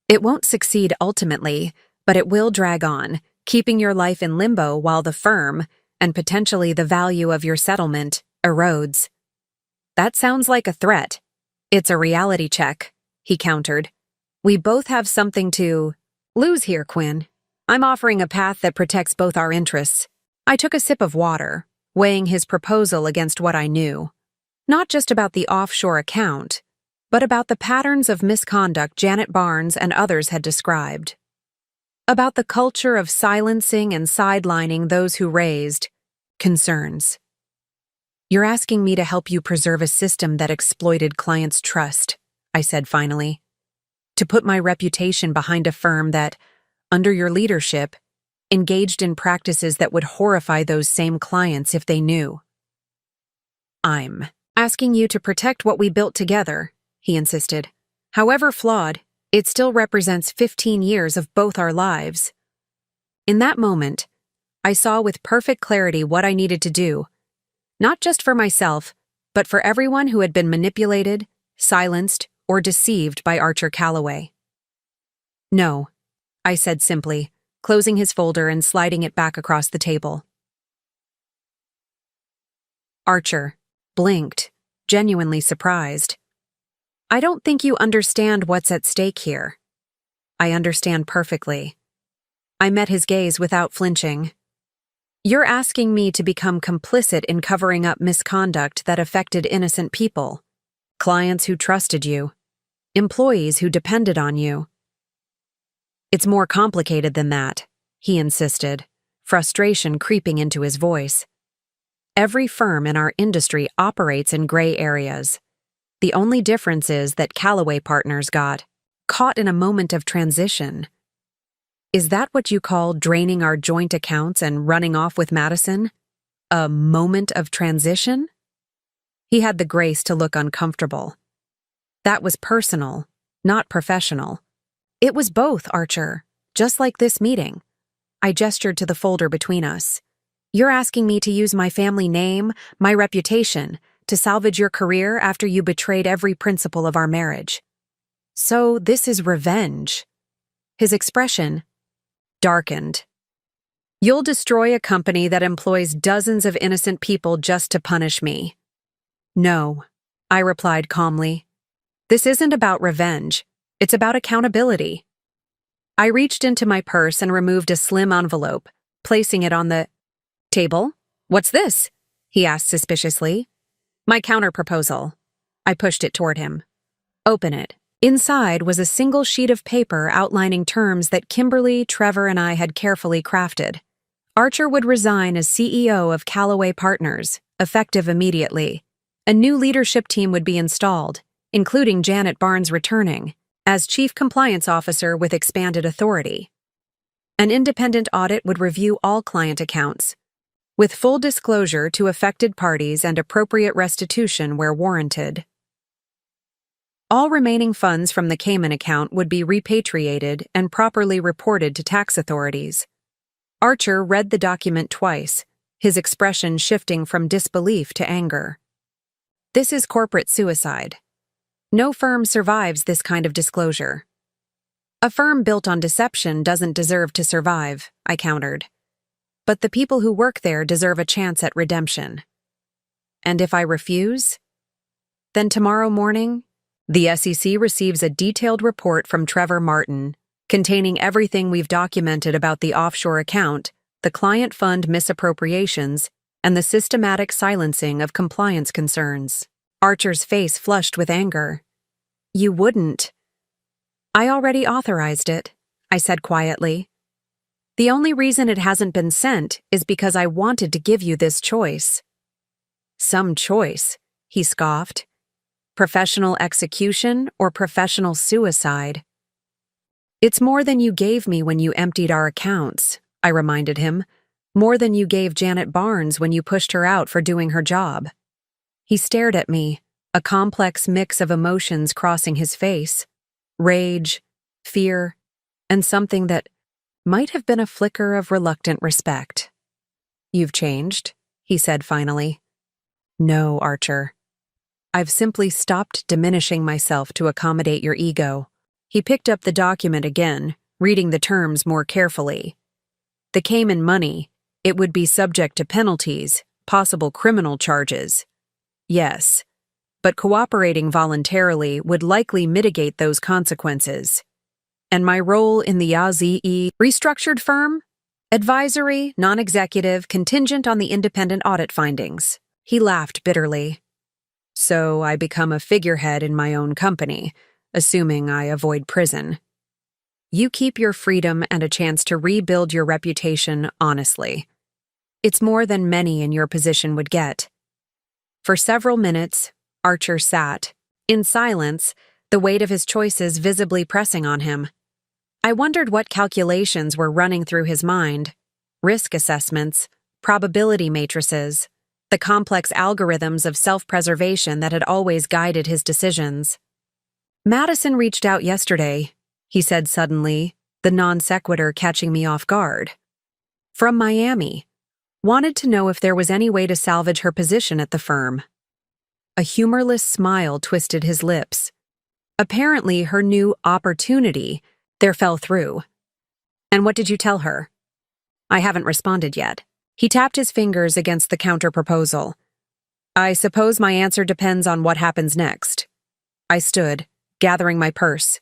It won't succeed ultimately, but it will drag on, keeping your life in limbo while the firm, and potentially the value of your settlement, erodes. "That sounds like a threat." "It's a reality check," he countered. "We both have something to lose here, Quinn. I'm offering a path that protects both our interests." I took a sip of water, weighing his proposal against what I knew. Not just about the offshore account, but about the patterns of misconduct Janet Barnes and others had described. About the culture of silencing and sidelining those who raised concerns. "You're asking me to help you preserve a system that exploited clients' trust," I said finally. "To put my reputation behind a firm that, under your leadership, engaged in practices that would horrify those same clients if they knew." "I'm asking you to protect what we built together," he insisted. "However flawed, it still represents 15 years of both our lives." In that moment, I saw with perfect clarity what I needed to do, not just for myself, but for everyone who had been manipulated, silenced, or deceived by Archer Callaway. "No," I said simply, closing his folder and sliding it back across the table. Archer blinked, genuinely surprised. I don't think you understand what's at stake here. I understand perfectly. I met his gaze without flinching. You're asking me to become complicit in covering up misconduct that affected innocent people, clients who trusted you, employees who depended on you. It's more complicated than that, he insisted, frustration creeping into his voice. Every firm in our industry operates in gray areas. The only difference is that Callaway Partners got caught in a moment of transition. Is that what you call draining our joint accounts and running off with Madison? A moment of transition? He had the grace to look uncomfortable. That was personal, not professional. It was both, Archer, just like this meeting. I gestured to the folder between us. You're asking me to use my family name, my reputation, to salvage your career after you betrayed every principle of our marriage. So this is revenge. His expression darkened. You'll destroy a company that employs dozens of innocent people just to punish me. No, I replied calmly. This isn't about revenge. It's about accountability. I reached into my purse and removed a slim envelope, placing it on the table. What's this? He asked suspiciously. My counterproposal. I pushed it toward him. Open it. Inside was a single sheet of paper outlining terms that Kimberly, Trevor, and I had carefully crafted. Archer would resign as CEO of Callaway Partners, effective immediately. A new leadership team would be installed, including Janet Barnes returning, as Chief Compliance Officer with expanded authority. An independent audit would review all client accounts, with full disclosure to affected parties and appropriate restitution where warranted. All remaining funds from the Cayman account would be repatriated and properly reported to tax authorities. Archer read the document twice, his expression shifting from disbelief to anger. This is corporate suicide. No firm survives this kind of disclosure. A firm built on deception doesn't deserve to survive, I countered. But the people who work there deserve a chance at redemption. And if I refuse? Then tomorrow morning, the SEC receives a detailed report from Trevor Martin, containing everything we've documented about the offshore account, the client fund misappropriations, and the systematic silencing of compliance concerns. Archer's face flushed with anger. You wouldn't. I already authorized it, I said quietly. The only reason it hasn't been sent is because I wanted to give you this choice. Some choice, he scoffed. Professional execution or professional suicide? It's more than you gave me when you emptied our accounts, I reminded him. More than you gave Janet Barnes when you pushed her out for doing her job. He stared at me, a complex mix of emotions crossing his face. Rage, fear, and something that might have been a flicker of reluctant respect. You've changed, he said finally. No, Archer. I've simply stopped diminishing myself to accommodate your ego. He picked up the document again, reading the terms more carefully. The Cayman money, it would be subject to penalties, possible criminal charges. Yes, but cooperating voluntarily would likely mitigate those consequences. And my role in the AZE restructured firm? Advisory, non-executive, contingent on the independent audit findings. He laughed bitterly. So I become a figurehead in my own company, assuming I avoid prison. You keep your freedom and a chance to rebuild your reputation honestly. It's more than many in your position would get. For several minutes, Archer sat, in silence, the weight of his choices visibly pressing on him. I wondered what calculations were running through his mind. Risk assessments, probability matrices, the complex algorithms of self-preservation that had always guided his decisions. Madison reached out yesterday, he said suddenly, the non sequitur catching me off guard. From Miami. Wanted to know if there was any way to salvage her position at the firm. A humorless smile twisted his lips. Apparently her new opportunity there fell through. And what did you tell her? I haven't responded yet. He tapped his fingers against the counter-proposal. I suppose my answer depends on what happens next. I stood, gathering my purse.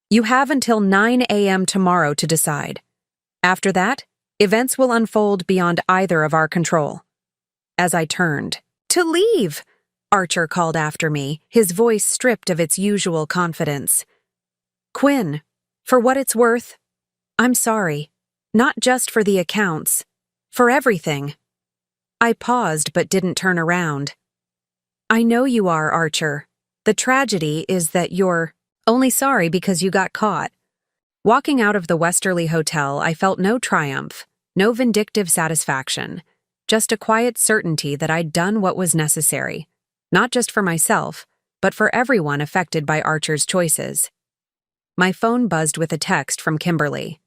You have until 9 a.m. tomorrow to decide. After that, events will unfold beyond either of our control. As I turned, to leave, Archer called after me, his voice stripped of its usual confidence. Quinn, for what it's worth, I'm sorry. Not just for the accounts. For everything. I paused but didn't turn around. I know you are, Archer. The tragedy is that you're only sorry because you got caught. Walking out of the Westerly Hotel, I felt no triumph, no vindictive satisfaction, just a quiet certainty that I'd done what was necessary, not just for myself, but for everyone affected by Archer's choices. My phone buzzed with a text from Kimberly.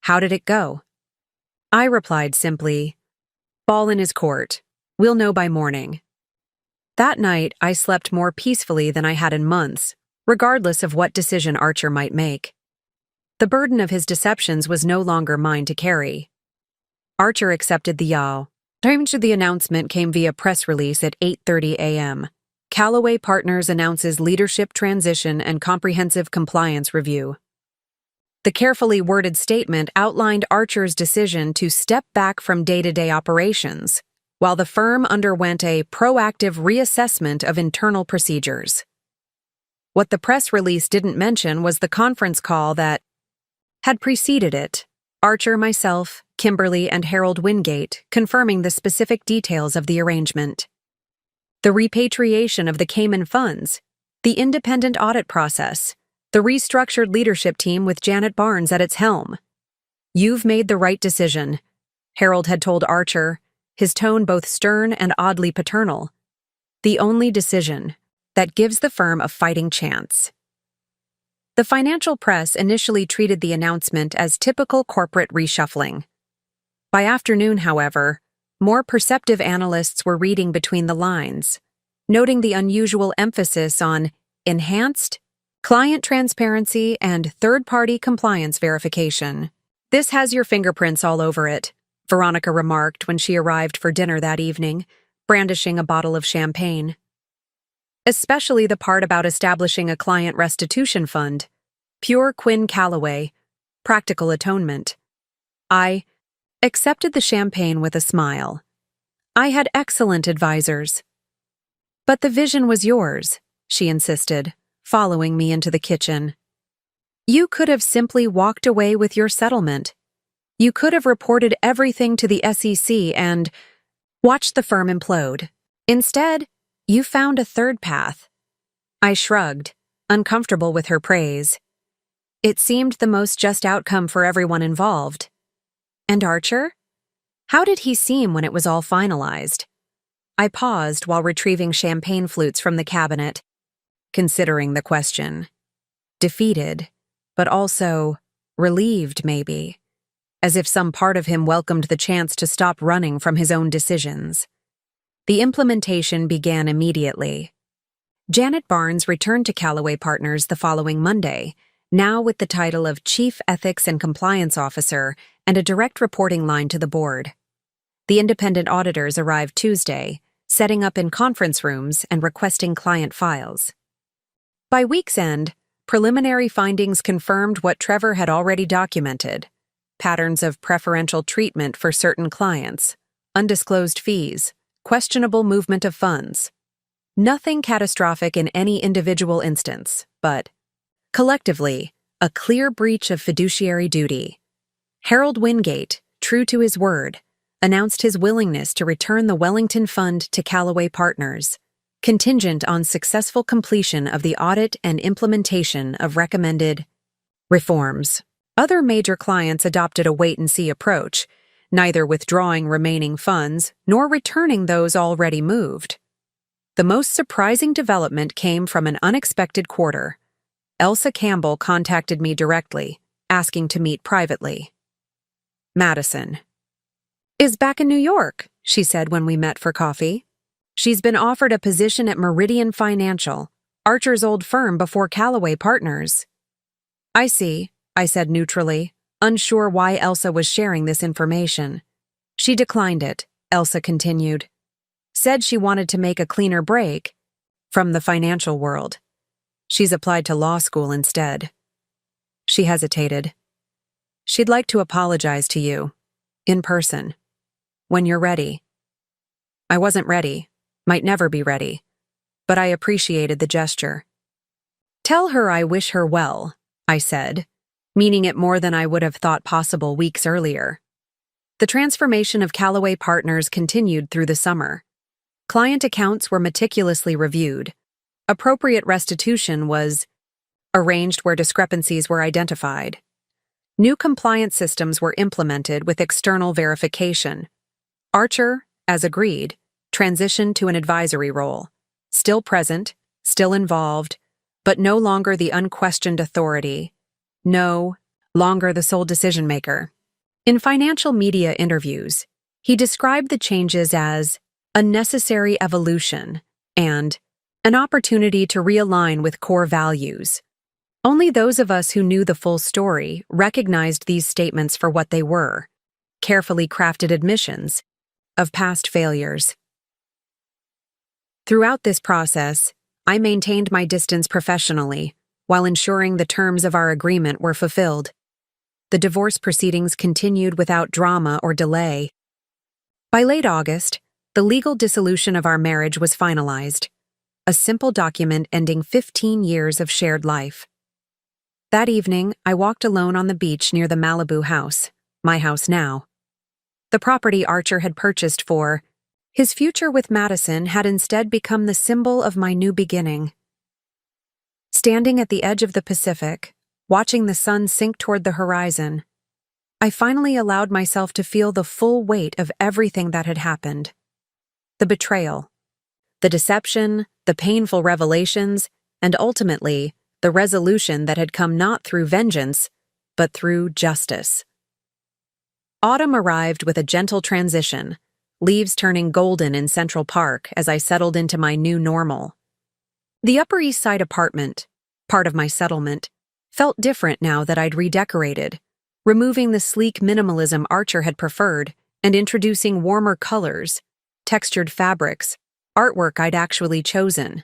How did it go? I replied simply, ball in his court. We'll know by morning. That night, I slept more peacefully than I had in months, regardless of what decision Archer might make. The burden of his deceptions was no longer mine to carry. Archer accepted the yaw. Time to the announcement came via press release at 8:30 a.m. Callaway Partners announces leadership transition and comprehensive compliance review. The carefully worded statement outlined Archer's decision to step back from day-to-day operations, while the firm underwent a proactive reassessment of internal procedures. What the press release didn't mention was the conference call that had preceded it. Archer, myself, Kimberly, and Harold Wingate confirming the specific details of the arrangement. The repatriation of the Cayman funds, the independent audit process, the restructured leadership team with Janet Barnes at its helm. You've made the right decision, Harold had told Archer, his tone both stern and oddly paternal. The only decision that gives the firm a fighting chance. The financial press initially treated the announcement as typical corporate reshuffling. By afternoon, however, more perceptive analysts were reading between the lines, noting the unusual emphasis on enhanced client transparency and third-party compliance verification. This has your fingerprints all over it, Veronica remarked when she arrived for dinner that evening, brandishing a bottle of champagne. Especially the part about establishing a client restitution fund. Pure Quinn Callaway. Practical atonement. I accepted the champagne with a smile. I had excellent advisors. But the vision was yours, she insisted, following me into the kitchen. You could have simply walked away with your settlement. You could have reported everything to the SEC and watched the firm implode. Instead, you found a third path. I shrugged, uncomfortable with her praise. It seemed the most just outcome for everyone involved. And Archer? How did he seem when it was all finalized? I paused while retrieving champagne flutes from the cabinet, considering the question. Defeated, but also relieved, maybe, as if some part of him welcomed the chance to stop running from his own decisions. The implementation began immediately. Janet Barnes returned to Callaway Partners the following Monday, now with the title of Chief Ethics and Compliance Officer and a direct reporting line to the board. The independent auditors arrived Tuesday, setting up in conference rooms and requesting client files. By week's end, preliminary findings confirmed what Trevor had already documented: patterns of preferential treatment for certain clients, undisclosed fees, questionable movement of funds. Nothing catastrophic in any individual instance, but, collectively, a clear breach of fiduciary duty. Harold Wingate, true to his word, announced his willingness to return the Wellington Fund to Callaway Partners, contingent on successful completion of the audit and implementation of recommended reforms. Other major clients adopted a wait-and-see approach, neither withdrawing remaining funds nor returning those already moved. The most surprising development came from an unexpected quarter. Elsa Campbell contacted me directly, asking to meet privately. Madison is back in New York, she said when we met for coffee. She's been offered a position at Meridian Financial, Archer's old firm before Callaway Partners. I see, I said neutrally. unsure why Elsa was sharing this information. She declined it, Elsa continued. Said she wanted to make a cleaner break from the financial world. She's applied to law school instead. She hesitated. She'd like to apologize to you, in person, when you're ready. I wasn't ready, might never be ready, but I appreciated the gesture. Tell her I wish her well, I said, meaning it more than I would have thought possible weeks earlier. The transformation of Callaway Partners continued through the summer. Client accounts were meticulously reviewed. Appropriate restitution was arranged where discrepancies were identified. New compliance systems were implemented with external verification. Archer, as agreed, transitioned to an advisory role. Still present, still involved, but no longer the unquestioned authority. No longer the sole decision-maker. In financial media interviews, he described the changes as a necessary evolution and an opportunity to realign with core values. Only those of us who knew the full story recognized these statements for what they were, carefully crafted admissions of past failures. Throughout this process, I maintained my distance professionally while ensuring the terms of our agreement were fulfilled. The divorce proceedings continued without drama or delay. By late August, the legal dissolution of our marriage was finalized, a simple document ending 15 years of shared life. That evening, I walked alone on the beach near the Malibu house, my house now. The property Archer had purchased for his future with Madison had instead become the symbol of my new beginning. Standing at the edge of the Pacific, watching the sun sink toward the horizon, I finally allowed myself to feel the full weight of everything that had happened. The betrayal, the deception, the painful revelations, and ultimately, the resolution that had come not through vengeance, but through justice. Autumn arrived with a gentle transition, leaves turning golden in Central Park as I settled into my new normal. The Upper East Side apartment, part of my settlement, felt different now that I'd redecorated, removing the sleek minimalism Archer had preferred and introducing warmer colors, textured fabrics, artwork I'd actually chosen.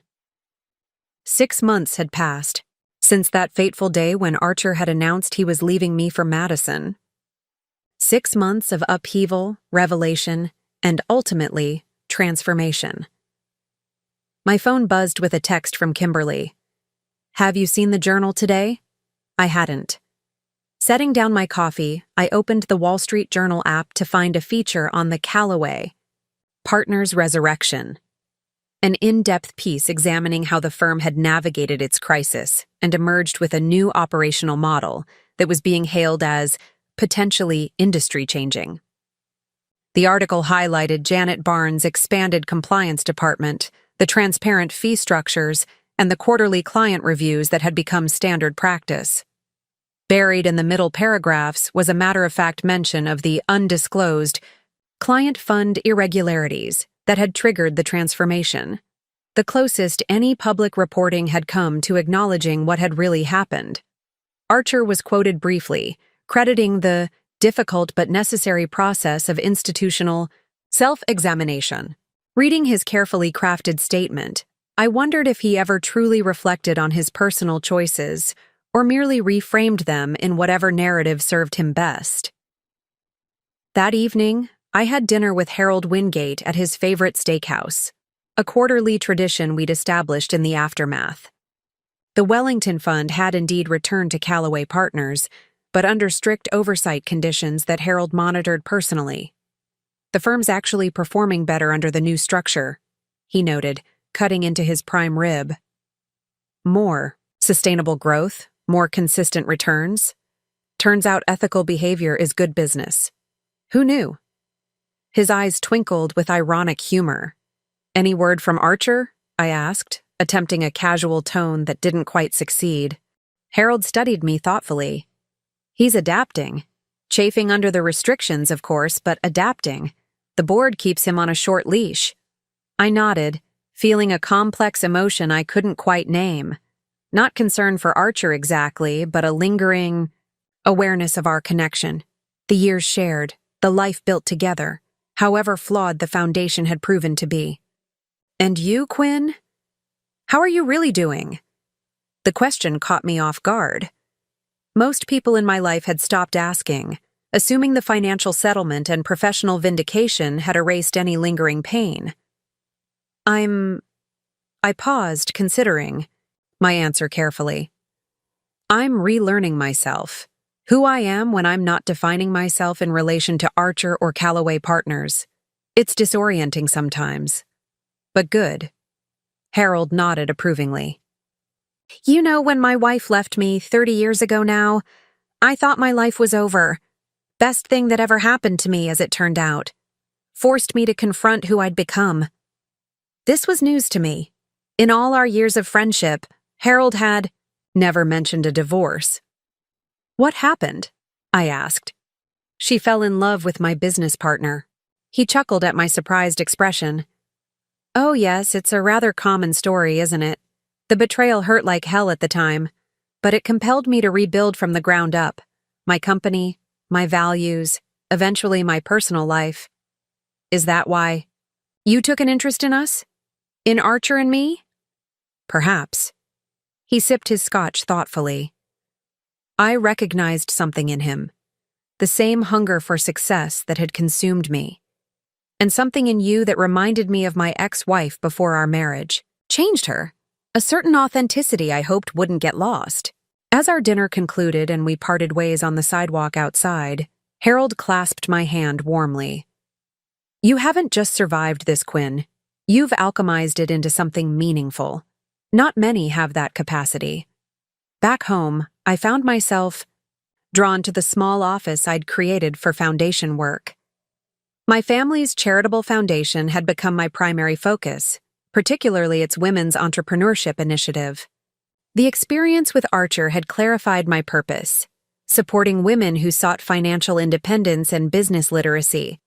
6 months had passed since that fateful day when Archer had announced he was leaving me for Madison. 6 months of upheaval, revelation, and ultimately, transformation. My phone buzzed with a text from Kimberly. Have you seen the journal today? I hadn't. Setting down my coffee, I opened the Wall Street Journal app to find a feature on the Callaway Partners Resurrection, an in-depth piece examining how the firm had navigated its crisis and emerged with a new operational model that was being hailed as potentially industry-changing. The article highlighted Janet Barnes' expanded compliance department, the transparent fee structures, and the quarterly client reviews that had become standard practice. Buried in the middle paragraphs was a matter-of-fact mention of the undisclosed client fund irregularities that had triggered the transformation, the closest any public reporting had come to acknowledging what had really happened. Archer was quoted briefly, crediting the difficult but necessary process of institutional self-examination. Reading his carefully crafted statement, I wondered if he ever truly reflected on his personal choices or merely reframed them in whatever narrative served him best. That evening, I had dinner with Harold Wingate at his favorite steakhouse, a quarterly tradition we'd established in the aftermath. The Wellington Fund had indeed returned to Callaway Partners, but under strict oversight conditions that Harold monitored personally. The firm's actually performing better under the new structure, he noted, cutting into his prime rib. More sustainable growth, more consistent returns. Turns out ethical behavior is good business. Who knew? His eyes twinkled with ironic humor. Any word from Archer? I asked, attempting a casual tone that didn't quite succeed. Harold studied me thoughtfully. He's adapting. Chafing under the restrictions, of course, but adapting. The board keeps him on a short leash. I nodded, feeling a complex emotion I couldn't quite name. Not concern for Archer exactly, but a lingering, Awareness of our connection, the years shared, the life built together, however flawed the foundation had proven to be. And you, Quinn? How are you really doing? The question caught me off guard. Most people in my life had stopped asking, assuming the financial settlement and professional vindication had erased any lingering pain. I paused, considering my answer carefully. I'm relearning myself, who I am when I'm not defining myself in relation to Archer or Callaway Partners. It's disorienting sometimes. But good. Harold nodded approvingly. You know, when my wife left me 30 years ago now, I thought my life was over. Best thing that ever happened to me, as it turned out. Forced me to confront who I'd become. This was news to me. In all our years of friendship, Harold had never mentioned a divorce. What happened? I asked. She fell in love with my business partner. He chuckled at my surprised expression. Oh yes, it's a rather common story, isn't it? The betrayal hurt like hell at the time, but it compelled me to rebuild from the ground up. My company, my values, eventually my personal life. Is that why you took an interest in us? In Archer and me? Perhaps. He sipped his scotch thoughtfully. I recognized something in him. The same hunger for success that had consumed me. And something in you that reminded me of my ex-wife before our marriage. Changed her. A certain authenticity I hoped wouldn't get lost. As our dinner concluded and we parted ways on the sidewalk outside, Harold clasped my hand warmly. You haven't just survived this, Quinn. You've alchemized it into something meaningful. Not many have that capacity. Back home, I found myself drawn to the small office I'd created for foundation work. My family's charitable foundation had become my primary focus, particularly its women's entrepreneurship initiative. The experience with Archer had clarified my purpose, supporting women who sought financial independence and business literacy.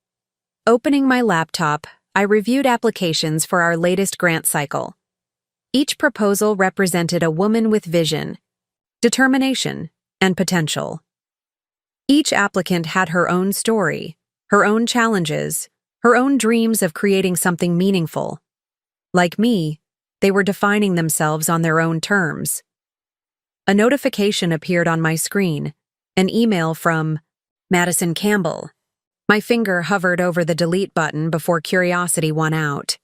Opening my laptop, I reviewed applications for our latest grant cycle. Each proposal represented a woman with vision, determination, and potential. Each applicant had her own story, her own challenges, her own dreams of creating something meaningful. Like me, they were defining themselves on their own terms. A notification appeared on my screen, an email from Madison Campbell. My finger hovered over the delete button before curiosity won out.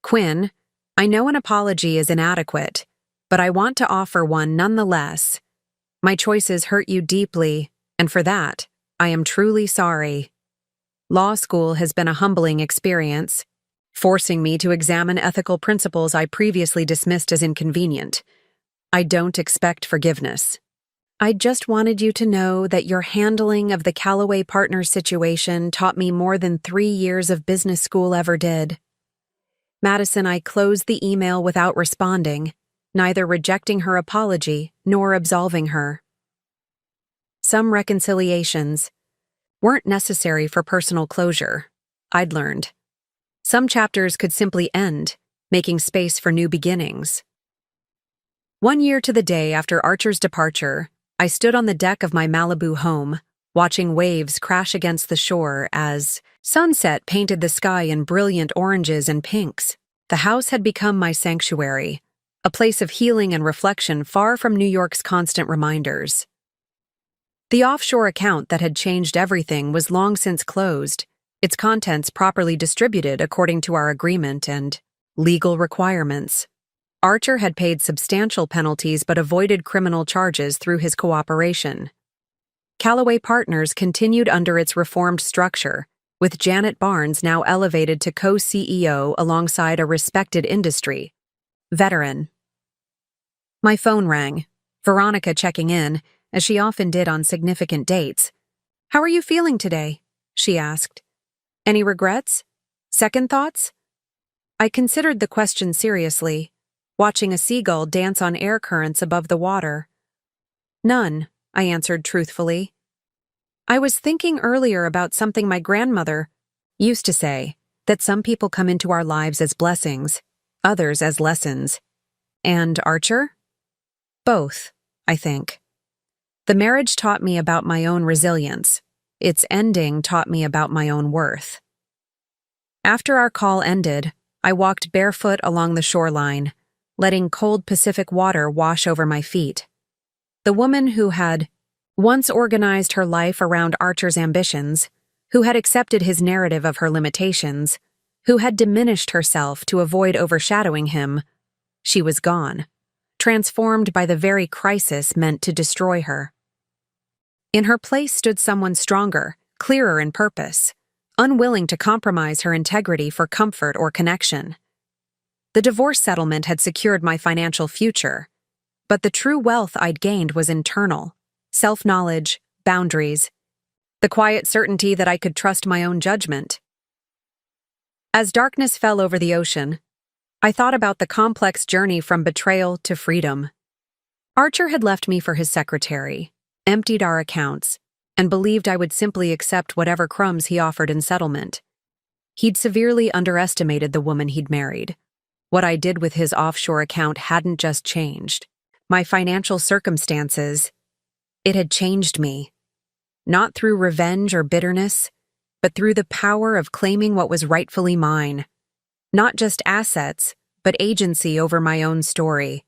Quinn, I know an apology is inadequate, but I want to offer one nonetheless. My choices hurt you deeply, and for that, I am truly sorry. Law school has been a humbling experience, forcing me to examine ethical principles I previously dismissed as inconvenient. I don't expect forgiveness. I just wanted you to know that your handling of the Callaway Partners situation taught me more than 3 years of business school ever did. Madison, I closed the email without responding, neither rejecting her apology nor absolving her. Some reconciliations weren't necessary for personal closure, I'd learned. Some chapters could simply end, making space for new beginnings. 1 year to the day after Archer's departure, I stood on the deck of my Malibu home, watching waves crash against the shore as sunset painted the sky in brilliant oranges and pinks. The house had become my sanctuary, a place of healing and reflection far from New York's constant reminders. The offshore account that had changed everything was long since closed, its contents properly distributed according to our agreement and legal requirements. Archer had paid substantial penalties but avoided criminal charges through his cooperation. Callaway Partners continued under its reformed structure, with Janet Barnes now elevated to co-CEO alongside a respected industry veteran. My phone rang, Veronica checking in, as she often did on significant dates. "How are you feeling today?" she asked. "Any regrets? Second thoughts?" I considered the question seriously, watching a seagull dance on air currents above the water. "None," I answered truthfully. "I was thinking earlier about something my grandmother used to say, that some people come into our lives as blessings, others as lessons. And Archer? Both, I think. The marriage taught me about my own resilience. Its ending taught me about my own worth. After our call ended, I walked barefoot along the shoreline, letting cold Pacific water wash over my feet. The woman who had once organized her life around Archer's ambitions, who had accepted his narrative of her limitations, who had diminished herself to avoid overshadowing him, she was gone, transformed by the very crisis meant to destroy her. In her place stood someone stronger, clearer in purpose, unwilling to compromise her integrity for comfort or connection. The divorce settlement had secured my financial future, but the true wealth I'd gained was internal: self-knowledge, boundaries, the quiet certainty that I could trust my own judgment. As darkness fell over the ocean, I thought about the complex journey from betrayal to freedom. Archer had left me for his secretary, emptied our accounts, and believed I would simply accept whatever crumbs he offered in settlement. He'd severely underestimated the woman he'd married. What I did with his offshore account hadn't just changed my financial circumstances, it had changed me. Not through revenge or bitterness, but through the power of claiming what was rightfully mine. Not just assets, but agency over my own story.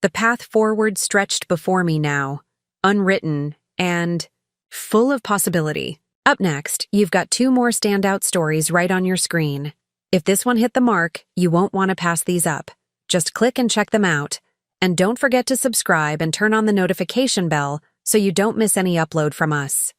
The path forward stretched before me now, unwritten and full of possibility. Up next, you've got 2 more standout stories right on your screen. If this one hit the mark, you won't want to pass these up. Just click and check them out. And don't forget to subscribe and turn on the notification bell so you don't miss any upload from us.